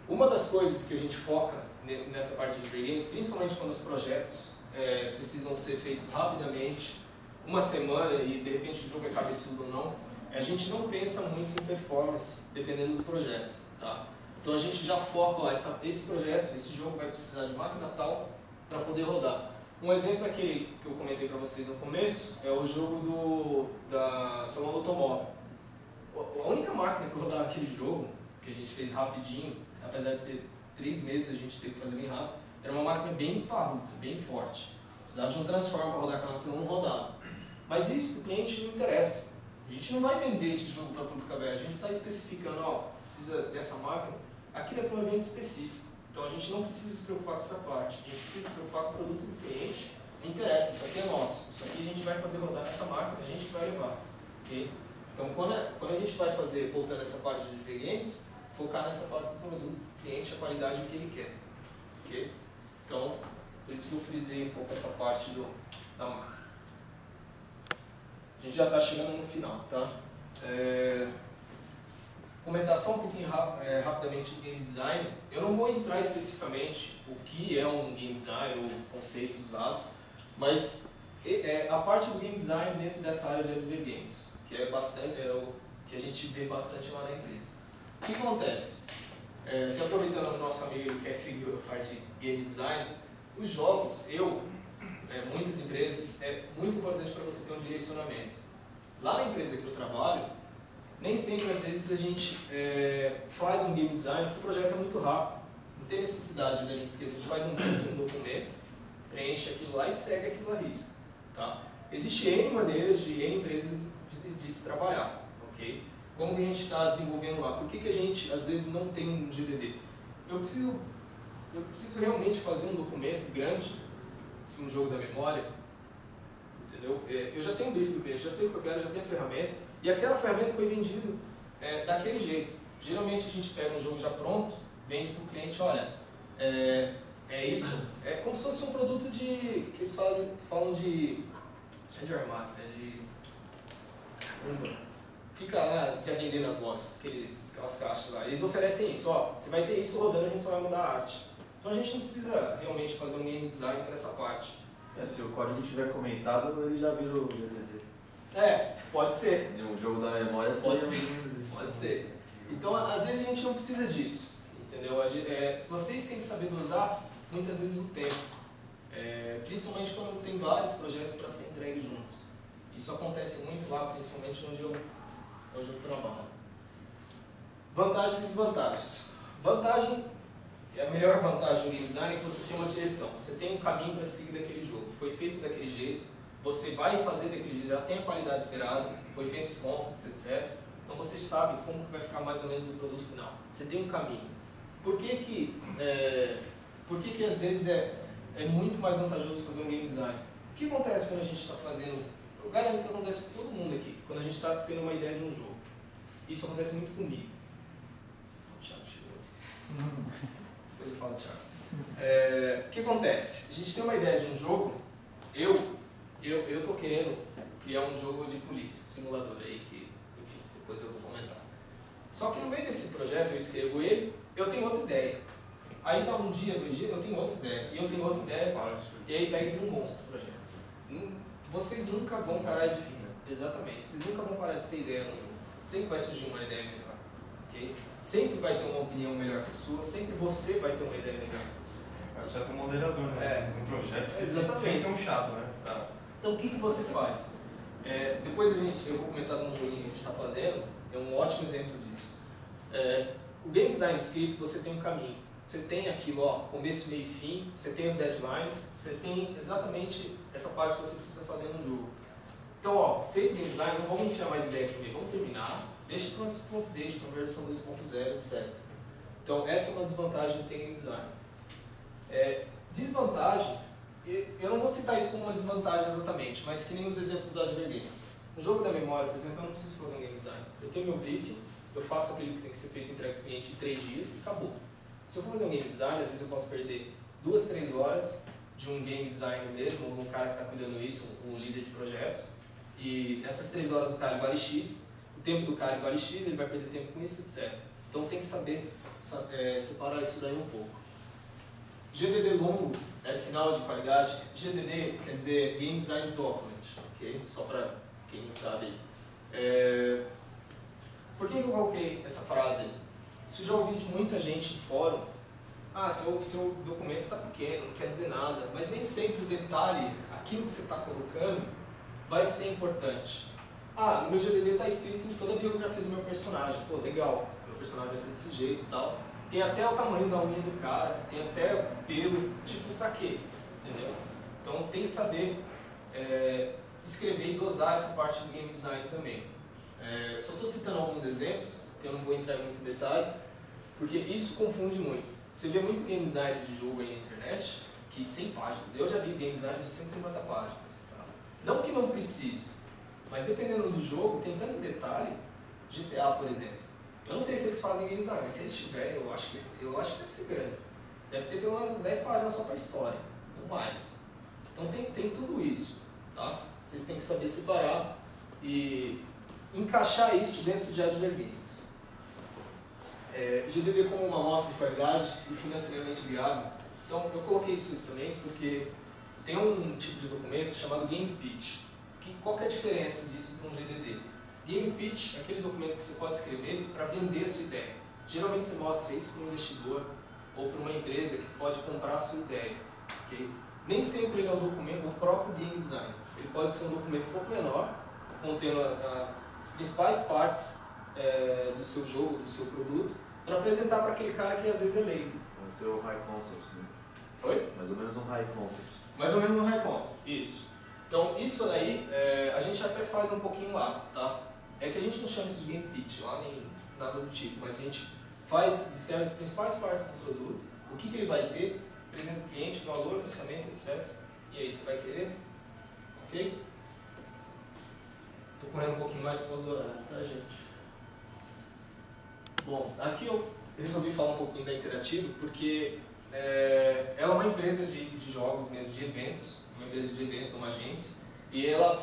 Uma das coisas que a gente foca nessa parte de videogames, principalmente quando os projetos precisam ser feitos rapidamente, uma semana e de repente o jogo é cabeçudo ou não, a gente não pensa muito em performance, dependendo do projeto. Tá? Então a gente já foca, ó, esse projeto, esse jogo vai precisar de máquina tal para poder rodar. Um exemplo aquele que eu comentei para vocês no começo é o jogo da Salão do Automóvel. A única máquina que rodava aquele jogo, que a gente fez rapidinho, apesar de ser 3 meses a gente teve que fazer bem rápido, era uma máquina bem parruda, bem forte. Precisava de um transformer para rodar aquela, senão não rodava. Mas isso para o cliente não interessa. A gente não vai vender esse jogo para a público aberto, a gente está especificando, ó, precisa dessa máquina, aquilo é para um evento específico. Então a gente não precisa se preocupar com essa parte, a gente precisa se preocupar com o produto do cliente. Não interessa, isso aqui é nosso, isso aqui a gente vai fazer rodar nessa máquina, a gente vai levar. Okay? Então quando a gente vai fazer, voltando essa parte de videogames, focar nessa parte do produto do cliente, a qualidade que ele quer. Okay? Então, por isso que eu frisei um pouco essa parte da máquina. A gente já está chegando no final, tá? Comentar só um pouquinho rapidamente de game design. Eu não vou entrar especificamente o que é um game design ou conceitos usados, mas a parte do game design dentro dessa área de videogames, que é o que a gente vê bastante lá na empresa. O que acontece? Até aproveitando o nosso amigo que quer seguir a parte de game design, os jogos, muitas empresas, é muito importante para você ter um direcionamento. Lá na empresa que eu trabalho, nem sempre, às vezes, a gente faz um game design porque o projeto é muito rápido. Não tem necessidade da gente escrever. A gente faz um documento, preenche aquilo lá e segue aquilo à risca. Tá? Existem N maneiras de N empresas de se trabalhar. Okay? Como que a gente está desenvolvendo lá? Por que a gente, às vezes, não tem um GDD? Eu preciso realmente fazer um documento grande, se um jogo da memória, entendeu? Eu já tenho um briefing do cliente, já sei o que eu quero, já tenho a ferramenta, e aquela ferramenta foi vendida daquele jeito. Geralmente a gente pega um jogo já pronto, vende para o cliente, olha, é isso, é como se fosse um produto que eles falam de armário, né? Fica lá, quer vender nas lojas, aquelas caixas lá. Eles oferecem isso, ó, você vai ter isso rodando, a gente só vai mudar a arte. Então a gente não precisa realmente fazer um game design para essa parte. Se o código tiver comentado, ele já vira o DVD. Pode ser. Um jogo da memória pode ser. Pode ser. Então, às vezes a gente não precisa disso, entendeu? Vocês têm que saber dosar, muitas vezes, o tempo. Principalmente quando tem vários projetos para ser entregues juntos. Isso acontece muito lá, principalmente onde eu trabalho. Vantagens e desvantagens. A melhor vantagem do game design é que você tem uma direção. Você tem um caminho para seguir daquele jogo. Foi feito daquele jeito, você vai fazer daquele jeito, já tem a qualidade esperada, foi feito os concepts, etc. Então você sabe como que vai ficar mais ou menos o produto final. Você tem um caminho. Por que às vezes é muito mais vantajoso fazer um game design? O que acontece quando a gente está fazendo... Eu garanto que acontece com todo mundo aqui, quando a gente está tendo uma ideia de um jogo. Isso acontece muito comigo. O Thiago chegou. Depois eu falo, Thiago. O que acontece? A gente tem uma ideia de um jogo, eu estou querendo criar um jogo de polícia, um simulador aí, que, enfim, depois eu vou comentar. Só que no meio desse projeto eu escrevo ele, eu tenho outra ideia. Aí dá um dia, 2 dias, eu tenho outra ideia, e eu tenho outra ideia, e aí pega um monstro o projeto. Vocês nunca vão parar de... Exatamente, vocês nunca vão parar de ter ideia no jogo. Sempre vai surgir uma ideia melhor. Okay? Sempre vai ter uma opinião melhor que a sua, sempre você vai ter uma ideia melhor. Você é como moderador, né? Um projeto exatamente. Sempre é um chato, né? Então o que você faz? Depois eu vou comentar num joguinho que a gente está fazendo, é um ótimo exemplo disso. O game design escrito, você tem um caminho. Você tem aquilo, ó, começo, meio e fim, você tem os deadlines, você tem exatamente essa parte que você precisa fazer no jogo. Então, ó, feito o game design, não vamos enfiar mais ideia primeiro, vamos terminar, deixa para um update, para a versão 2.0, etc. Então, essa é uma desvantagem do game design. Desvantagem, eu não vou citar isso como uma desvantagem exatamente, mas que nem os exemplos da Advergames. No jogo da memória, por exemplo, eu não preciso fazer um game design. Eu tenho meu briefing, eu faço aquilo que tem que ser feito, entregue para o cliente em 3 dias e acabou. Se eu for fazer um game design, às vezes eu posso perder 2, 3 horas de um game designer mesmo, ou um cara que está cuidando disso, um líder de projeto, e essas 3 horas o cara vale X, o tempo do cara vale X, ele vai perder tempo com isso, etc. Então tem que saber separar isso daí um pouco. GDD longo é sinal de qualidade. GDD quer dizer Game Design Document, ok? Só para quem não sabe. Por que eu coloquei essa frase? Isso eu já ouvi de muita gente em fórum. Ah, seu documento está pequeno, não quer dizer nada. Mas nem sempre o detalhe, aquilo que você está colocando, vai ser importante. Ah, no meu GDD está escrito toda a biografia do meu personagem. Pô, legal, meu personagem vai ser desse jeito e tal. Tem até o tamanho da unha do cara, tem até o pelo, tipo, pra quê? Entendeu? Então tem que saber escrever e dosar essa parte do game design também. Só estou citando alguns exemplos, porque eu não vou entrar em muito detalhe, porque isso confunde muito. Você vê muito game design de jogo aí na internet, que 100 páginas. Eu já vi game design de 150 páginas. Tá? Não que não precise, mas dependendo do jogo, tem tanto detalhe. GTA, por exemplo. Eu não sei se eles fazem game design, mas se eles tiverem, eu acho que deve ser grande. Deve ter pelo menos 10 páginas só para história, ou mais. Então tem tudo isso, tá? Vocês têm que saber separar e encaixar isso dentro de adverbials. GDD como uma amostra de qualidade e financeiramente viável. Então eu coloquei isso também porque tem um tipo de documento chamado Game Pitch. Qual que é a diferença disso para um GDD? Game Pitch é aquele documento que você pode escrever para vender a sua ideia. Geralmente você mostra isso para um investidor ou para uma empresa que pode comprar a sua ideia. Okay? Nem sempre ele é um documento, o próprio game design. Ele pode ser um documento um pouco menor, contendo as principais partes do seu jogo, do seu produto, para apresentar para aquele cara que às vezes é leigo. Vai ser o high concept, né? Oi? Mais ou menos um high concept. Mais ou menos um high concept, isso. Então isso daí a gente até faz um pouquinho lá, tá? É que a gente não chama isso de game pitch lá, nem nada do tipo, mas a gente descreve as principais partes do produto, o que ele vai ter, apresenta o cliente, valor, orçamento, etc. E aí, você vai querer? Ok? Estou correndo um pouquinho mais para o horário, tá, gente? Bom, aqui eu resolvi falar um pouquinho da Interativo, porque ela é uma empresa de jogos mesmo, de eventos, uma empresa de eventos, uma agência, e ela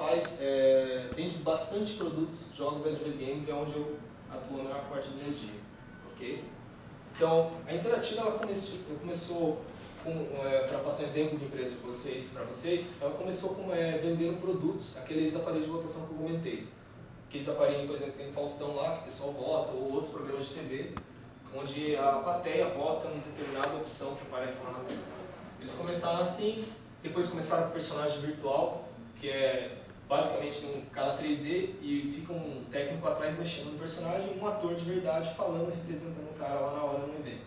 vende bastante produtos, jogos advert games, é onde eu atuo na maior parte do meu dia, ok? Então, a Interativa ela começou para passar um exemplo de empresa para vocês, ela começou vendendo produtos, aqueles aparelhos de votação que eu comentei. Aqueles aparelhos, por exemplo, tem o Faustão lá, que o pessoal vota, ou outros programas de TV, onde a plateia vota em determinada opção que aparece lá na tela. Eles começaram assim, depois começaram com personagem virtual, que é basicamente um cara 3D e fica um técnico atrás mexendo no personagem, um ator de verdade falando, representando o cara lá na hora no evento.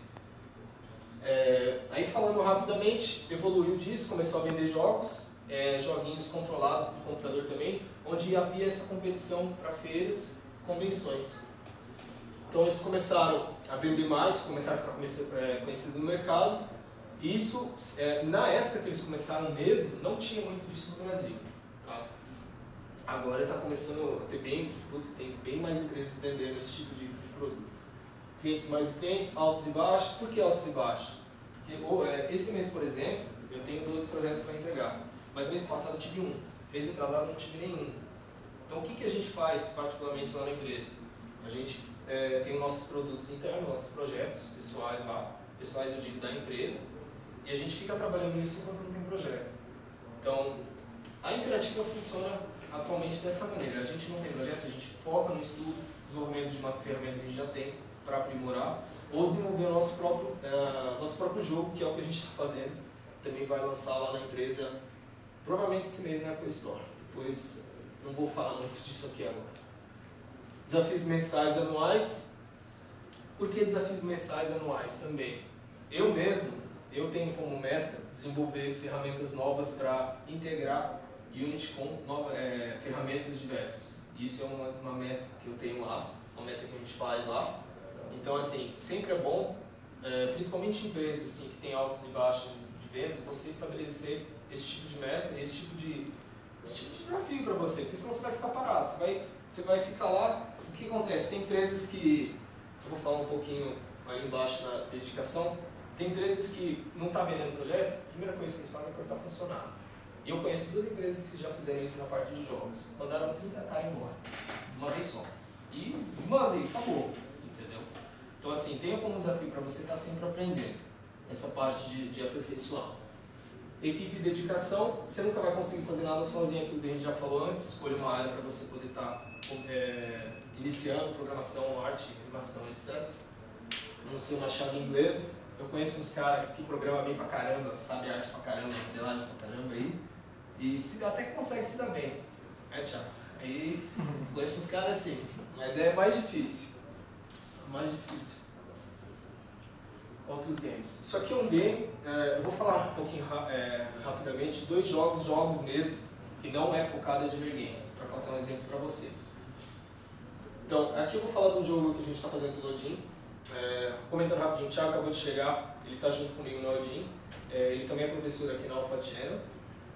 Aí falando rapidamente, evoluiu disso, começou a vender jogos, joguinhos controlados por computador também, onde havia essa competição para feiras, convenções. Então eles começaram a vender mais, começaram a ficar conhecidos no mercado, e isso, na época que eles começaram mesmo, não tinha muito disso no Brasil. Tá? Agora está começando a ter tem bem mais empresas vendendo esse tipo de produto. Clientes mais clientes, altos e baixos. Por que altos e baixos? Porque esse mês, por exemplo, eu tenho 12 projetos para entregar, mas mês passado eu tive um, mês atrasado não tive nenhum. Então o que a gente faz particularmente lá na empresa? A gente tem nossos produtos internos, nossos projetos pessoais lá, pessoais eu digo da empresa, e a gente fica trabalhando nisso enquanto não tem projeto. Então, a Interativa funciona atualmente dessa maneira. A gente não tem projeto, a gente foca no estudo, desenvolvimento de uma ferramenta que a gente já tem para aprimorar, ou desenvolver o nosso próprio jogo, que é o que a gente está fazendo. Também vai lançar lá na empresa, provavelmente esse mês na Apple Store. Depois, não vou falar muito disso aqui agora. Desafios mensais e anuais. Por que desafios mensais e anuais também? Eu tenho como meta desenvolver ferramentas novas para integrar Unity com ferramentas diversas. Isso é uma meta que eu tenho lá, uma meta que a gente faz lá. Então, assim, sempre é bom, principalmente em empresas assim, que tem altos e baixos de vendas, você estabelecer esse tipo de meta, esse tipo de desafio para você, porque senão você vai ficar parado, você vai ficar lá. O que acontece? Tem empresas que, eu vou falar um pouquinho ali embaixo na dedicação, tem empresas que não estão vendendo projeto, a primeira coisa que eles fazem é cortar funcionário. E eu conheço 2 empresas que já fizeram isso na parte de jogos. Mandaram 30 caras embora, de uma vez só. E manda aí, acabou. Entendeu? Então assim, tenha como desafio para você estar sempre aprendendo essa parte de aperfeiçoar. Equipe e dedicação, você nunca vai conseguir fazer nada sozinho, aquilo que a gente já falou antes, escolha uma área para você poder estar iniciando programação, arte, animação, etc. Não ser uma chave inglesa. Eu conheço uns caras que programam bem pra caramba, sabe arte pra caramba, modelagem pra caramba aí, e até que consegue se dar bem. Thiago? Aí conheço uns caras assim, mas é mais difícil. Mais difícil. Outros games. Isso aqui é um game, eu vou falar um pouquinho rapidamente, 2 jogos mesmo, que não é focado em ver games, para passar um exemplo para vocês. Então, aqui eu vou falar do jogo que a gente está fazendo com o Nodin. Comentando rapidinho, o Thiago acabou de chegar, ele está junto comigo no Nodin, ele também é professor aqui na Alpha Channel.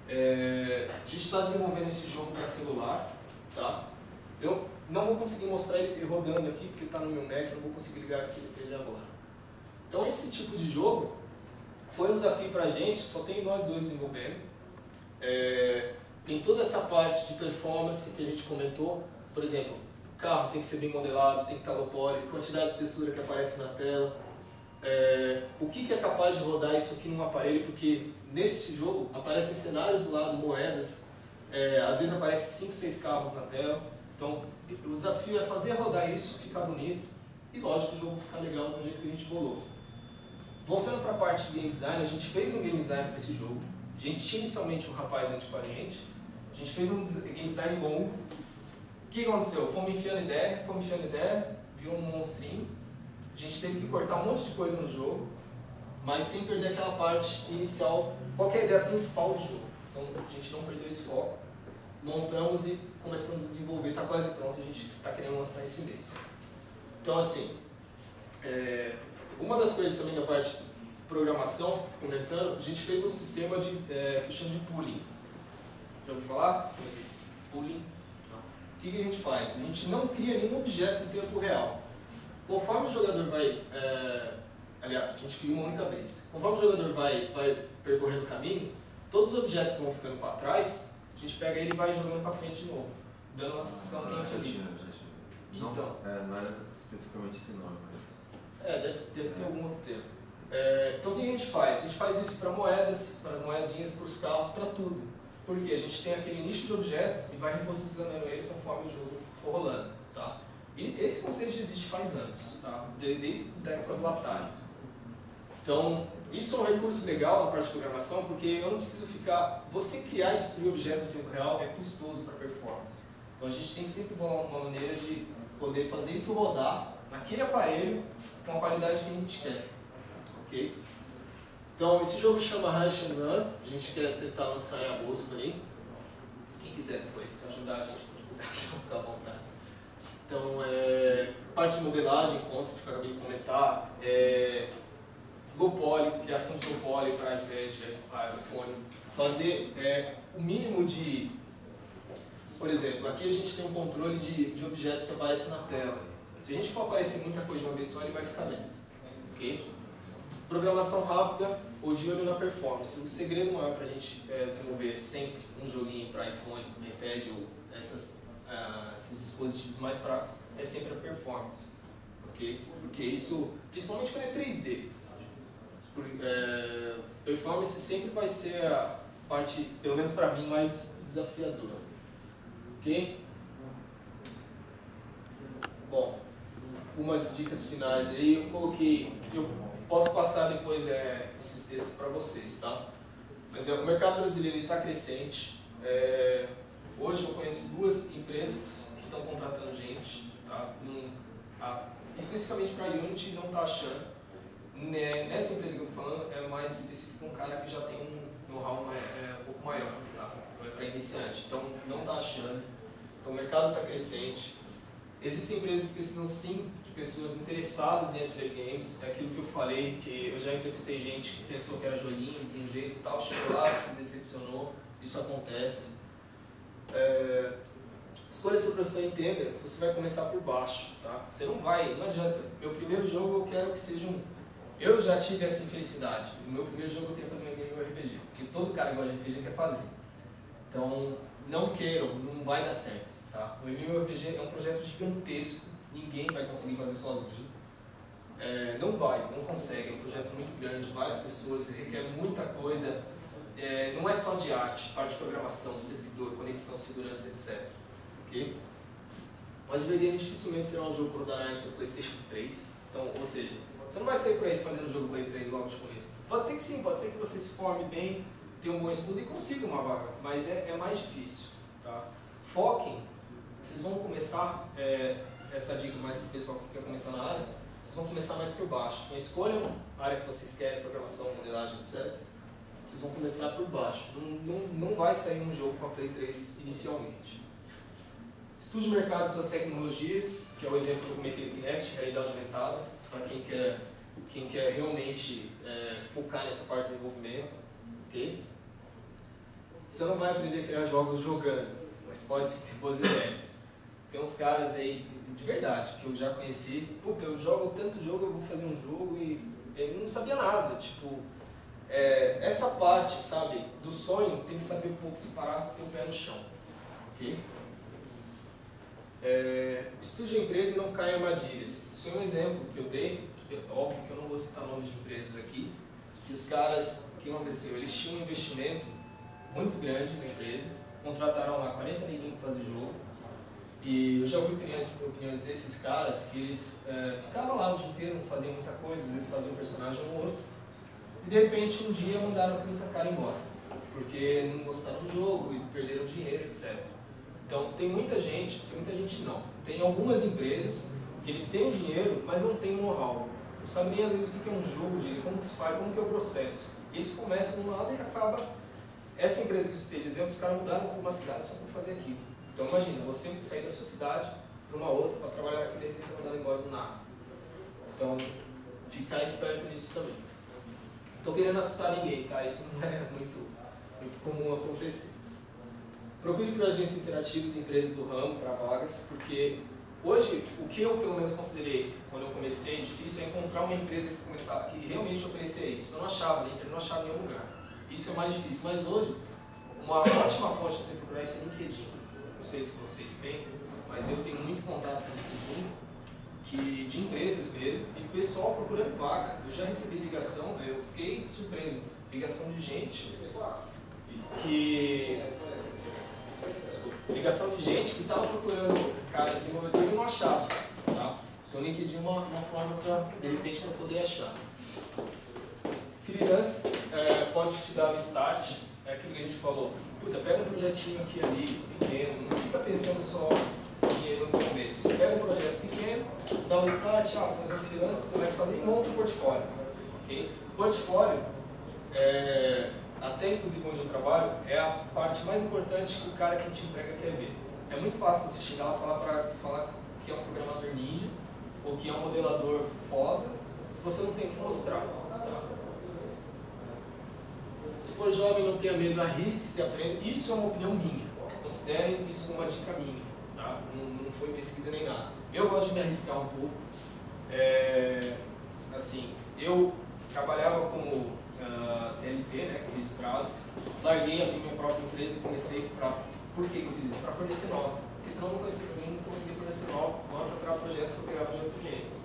A gente está desenvolvendo esse jogo para celular, tá? Eu não vou conseguir mostrar ele rodando aqui, porque está no meu Mac, não vou conseguir ligar aqui ele agora. Então esse tipo de jogo foi um desafio para a gente, só tem nós dois desenvolvendo. Tem toda essa parte de performance que a gente comentou, por exemplo, o carro tem que ser bem modelado, tem que estar low poly, quantidade de textura que aparece na tela, o que é capaz de rodar isso aqui num aparelho, porque nesse jogo aparecem cenários do lado, moedas, às vezes aparecem 5, 6 carros na tela, então o desafio é fazer rodar isso, ficar bonito e lógico o jogo ficar legal do jeito que a gente bolou. Voltando para a parte de game design, a gente fez um game design para esse jogo. A gente tinha inicialmente um rapaz antes com a gente fez um game design longo. O que aconteceu? Fomos enfiando ideia, viu um monstrinho. A gente teve que cortar um monte de coisa no jogo, mas sem perder aquela parte inicial, qual que é a ideia principal do jogo. Então a gente não perdeu esse foco. Montamos e começamos a desenvolver, está quase pronto, a gente está querendo lançar esse mês. Então assim, uma das coisas também da parte de programação, comentando, a gente fez um sistema que eu chamo de pooling. Já ouviu falar? Sistema de pooling? Não. O que a gente faz? A gente não cria nenhum objeto em tempo real. Conforme o jogador vai... aliás, a gente cria uma única vez. Conforme o jogador vai percorrendo o caminho, todos os objetos que vão ficando para trás, a gente pega ele e vai jogando para frente de novo, dando uma sensação que a gente ali. Então, não era especificamente esse nome, mas... deve ter algum outro termo. Então o que a gente faz? A gente faz isso para moedas, para as moedinhas, para os carros, para tudo. Porque a gente tem aquele nicho de objetos e vai reposicionando ele conforme o jogo for rolando. Tá? E esse conceito já existe faz anos, tá? Desde a época do Atari. Então, isso é um recurso legal na parte de programação, porque eu não preciso ficar... Você criar e destruir objetos em tempo real é custoso para performance. Então a gente tem que sempre uma maneira de poder fazer isso rodar naquele aparelho com a qualidade que a gente quer. Ok? Então, esse jogo chama Rush and Run, a gente quer tentar lançar em agosto aí. Quem quiser depois ajudar a gente com divulgação, fica à vontade. Então, parte de modelagem, concept que eu acabei de comentar, low poly, criação de low poly para iPad, iPhone, fazer o mínimo de... Por exemplo, aqui a gente tem um controle de objetos que aparecem na tela. Se a gente for aparecer muita coisa de uma vez só, ele vai ficar lento. Ok? Programação rápida ou de olho na performance. O segredo maior para a gente desenvolver sempre um joguinho para iPhone, iPad ou esses dispositivos mais fracos é sempre a performance. Ok? Porque isso, principalmente quando é 3D, performance sempre vai ser a parte, pelo menos para mim, mais desafiadora. Ok? Bom, algumas dicas finais aí, eu posso passar depois esses textos para vocês, tá? Mas o mercado brasileiro está crescente. Hoje eu conheço 2 empresas que estão contratando gente, tá? Especificamente para Unity não está achando. Nessa empresa que eu estou falando é mais específico um cara que já tem um know-how um pouco maior, tá? Para iniciante, então não está achando. Então o mercado está crescente. Existem empresas que precisam sim de pessoas interessadas em Adver Games. É aquilo que eu falei, que eu já entrevistei gente que pensou que era joguinho de um jeito e tal, chegou lá, se decepcionou, isso acontece. Escolha sua profissão, entenda que você vai começar por baixo, tá? Você não adianta. Meu primeiro jogo eu quero que seja Eu já tive essa infelicidade. No meu primeiro jogo eu queria fazer um game RPG, porque todo cara que gosta de RPG quer fazer. Então, não queiram, não vai dar certo, tá? Tá? O MMORPG é um projeto gigantesco, ninguém vai conseguir fazer sozinho. Não consegue, é um projeto muito grande, várias pessoas, requer muita coisa. Não é só de arte, parte de programação, servidor, conexão, segurança, etc. Okay? Mas Vergame dificilmente será um jogo que rodará em seu PlayStation 3. Então, ou seja, você não vai sair por aí fazendo um jogo Play 3 logo de começo. Pode ser que sim, pode ser que você se forme bem, tenha um bom estudo e consiga uma vaga, mas é mais difícil. Tá? Foquem, vocês vão começar, essa dica mais para o pessoal que quer começar na área, vocês vão começar mais por baixo. Então escolham a área que vocês querem, programação, modelagem, etc. Vocês vão começar por baixo. Não vai sair um jogo com a Play 3 inicialmente. Estude o mercado de suas tecnologias, que é o exemplo que eu comentei do Kinect, realidade aumentada, para quem quer realmente focar nessa parte de desenvolvimento. Okay? Você não vai aprender a criar jogos jogando, mas pode sim ter boas ideias. Tem uns caras aí, de verdade, que eu já conheci, puta, eu jogo tanto jogo, eu vou fazer um jogo e ele não sabia nada. Tipo, essa parte, sabe, do sonho, tem que saber um pouco separar, ter o pé no chão. Okay? Estude a empresa e não caia em armadilhas. Isso é um exemplo que eu dei, óbvio que eu não vou citar nomes de empresas aqui, que os caras, o que aconteceu? Eles tinham um investimento muito grande na empresa, contrataram lá 40 neguinhos para fazer jogo, e eu já ouvi opiniões desses caras que eles ficavam lá o dia inteiro, não faziam muita coisa, às vezes faziam um personagem ou outro, e de repente um dia mandaram 30 caras embora, porque não gostaram do jogo e perderam dinheiro, etc. Então tem muita gente não, tem algumas empresas que eles têm o dinheiro, mas não têm o know-how, não sabem nem às vezes o que é um jogo, como que se faz, como que é o processo. Eles começam de um lado e acaba. Essa empresa que eu citei de exemplo, os caras mudaram para uma cidade só para fazer aquilo. Então imagina, você sair da sua cidade para uma outra para trabalhar aqui, de repente você é mandado embora do nada. Então, ficar esperto nisso também. Não estou querendo assustar ninguém, tá? Isso não é muito comum acontecer. Procure por agências interativas e empresas do ramo para vagas, porque hoje, o que eu pelo menos considerei quando eu comecei difícil é encontrar uma empresa que realmente oferecia isso. Eu não achava, na internet não achava em nenhum lugar. Isso é mais difícil, mas hoje, uma ótima fonte para você procurar isso é o LinkedIn. Não sei se vocês têm, mas eu tenho muito contato com o LinkedIn, de empresas mesmo, e pessoal procurando vaga. Eu já recebi ligação, eu fiquei surpreso, ligação de gente que estava procurando cara desenvolvedor e não achava. Tá? Então o LinkedIn é uma forma de repente para poder achar. Freelance pode te dar um start, é aquilo que a gente falou. Puta, pega um projetinho aqui ali, pequeno, não fica pensando só em dinheiro no começo. Pega um projeto pequeno, dá um start, vou fazer um freelance, começa a fazer e monta seu portfólio. Okay? Portfólio, até inclusive onde eu trabalho, é a parte mais importante que o cara que te entrega quer ver. É muito fácil você chegar lá e falar que é um programador ninja, ou que é um modelador foda, se você não tem o que mostrar. Se for jovem, não tenha medo, arrisque, se aprenda. Isso é uma opinião minha. Considerem isso como uma dica minha. Tá? Não foi pesquisa nem nada. Eu gosto de me arriscar um pouco. Assim, eu trabalhava como CLT, né, registrado. Larguei, abri minha própria empresa e comecei Por que eu fiz isso? Para fornecer nota. Porque senão eu não conseguia fornecer nota para projetos que eu pegava de outros clientes.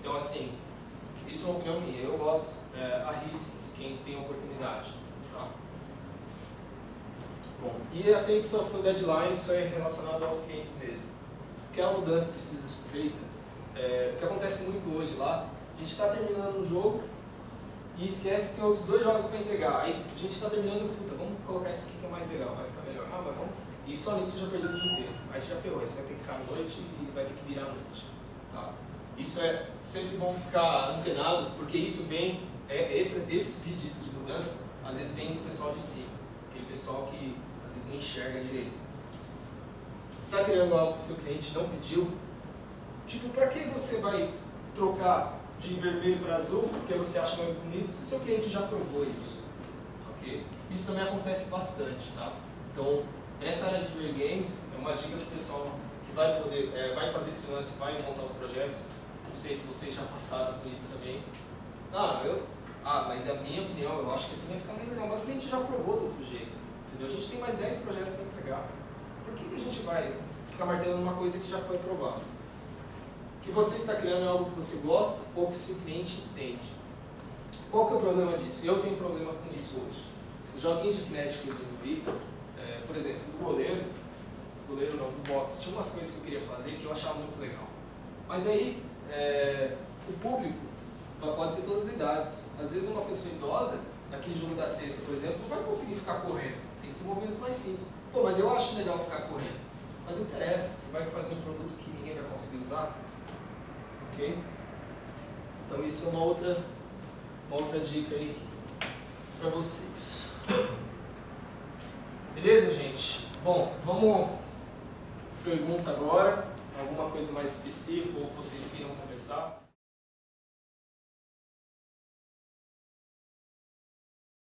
Então, assim, isso é uma opinião minha. Eu gosto, arrisque-se quem tem oportunidade. Tá? Bom, e atente ao seu deadline, isso é relacionado aos clientes mesmo. Aquela mudança que precisa ser feita, o que acontece muito hoje lá, a gente está terminando um jogo e esquece que tem outros 2 jogos para entregar. Aí a gente está terminando, puta, vamos colocar isso aqui que é mais legal, vai ficar melhor. Mas vamos. E só nisso você já perdeu o dia inteiro. Aí você já ferrou, aí você vai ter que ficar à noite e vai ter que virar à noite. Tá? Isso é sempre bom ficar antenado, porque isso vem, esses pedidos de mudança, às vezes vem do pessoal de cima, aquele pessoal que às vezes não enxerga direito. Você está criando algo que seu cliente não pediu? Tipo, para que você vai trocar de vermelho para azul, porque você acha mais bonito, se seu cliente já provou isso? Okay? Isso também acontece bastante, tá? Então, nessa área de Ver Games, é uma dica do pessoal que vai fazer freelance, vai montar os projetos. Não sei se vocês já passaram por isso também. Mas é a minha opinião, eu acho que assim vai ficar mais legal. Mas o cliente já provou do outro jeito, entendeu? A gente tem mais 10 projetos para entregar. Por que a gente vai ficar ficar martelando uma coisa que já foi provada. O que você está criando é algo que você gosta ou que seu cliente entende. Qual que é o problema disso? Eu tenho problema com isso hoje. Os joguinhos de Kinect que eu desenvolvi, por exemplo, do goleiro não, do boxe, tinha umas coisas que eu queria fazer que eu achava muito legal. Mas aí, o público pode ser todas as idades. Às vezes uma pessoa idosa, naquele jogo da cesta, por exemplo, não vai conseguir ficar correndo. Tem que ser movimentos mais simples. Pô, mas eu acho legal ficar correndo. Mas não interessa, você vai fazer um produto que ninguém vai conseguir usar. Ok? Então isso é uma outra dica aí para vocês. Beleza, gente? Bom, vamos pergunta agora. Alguma coisa mais específica ou que vocês queiram conversar?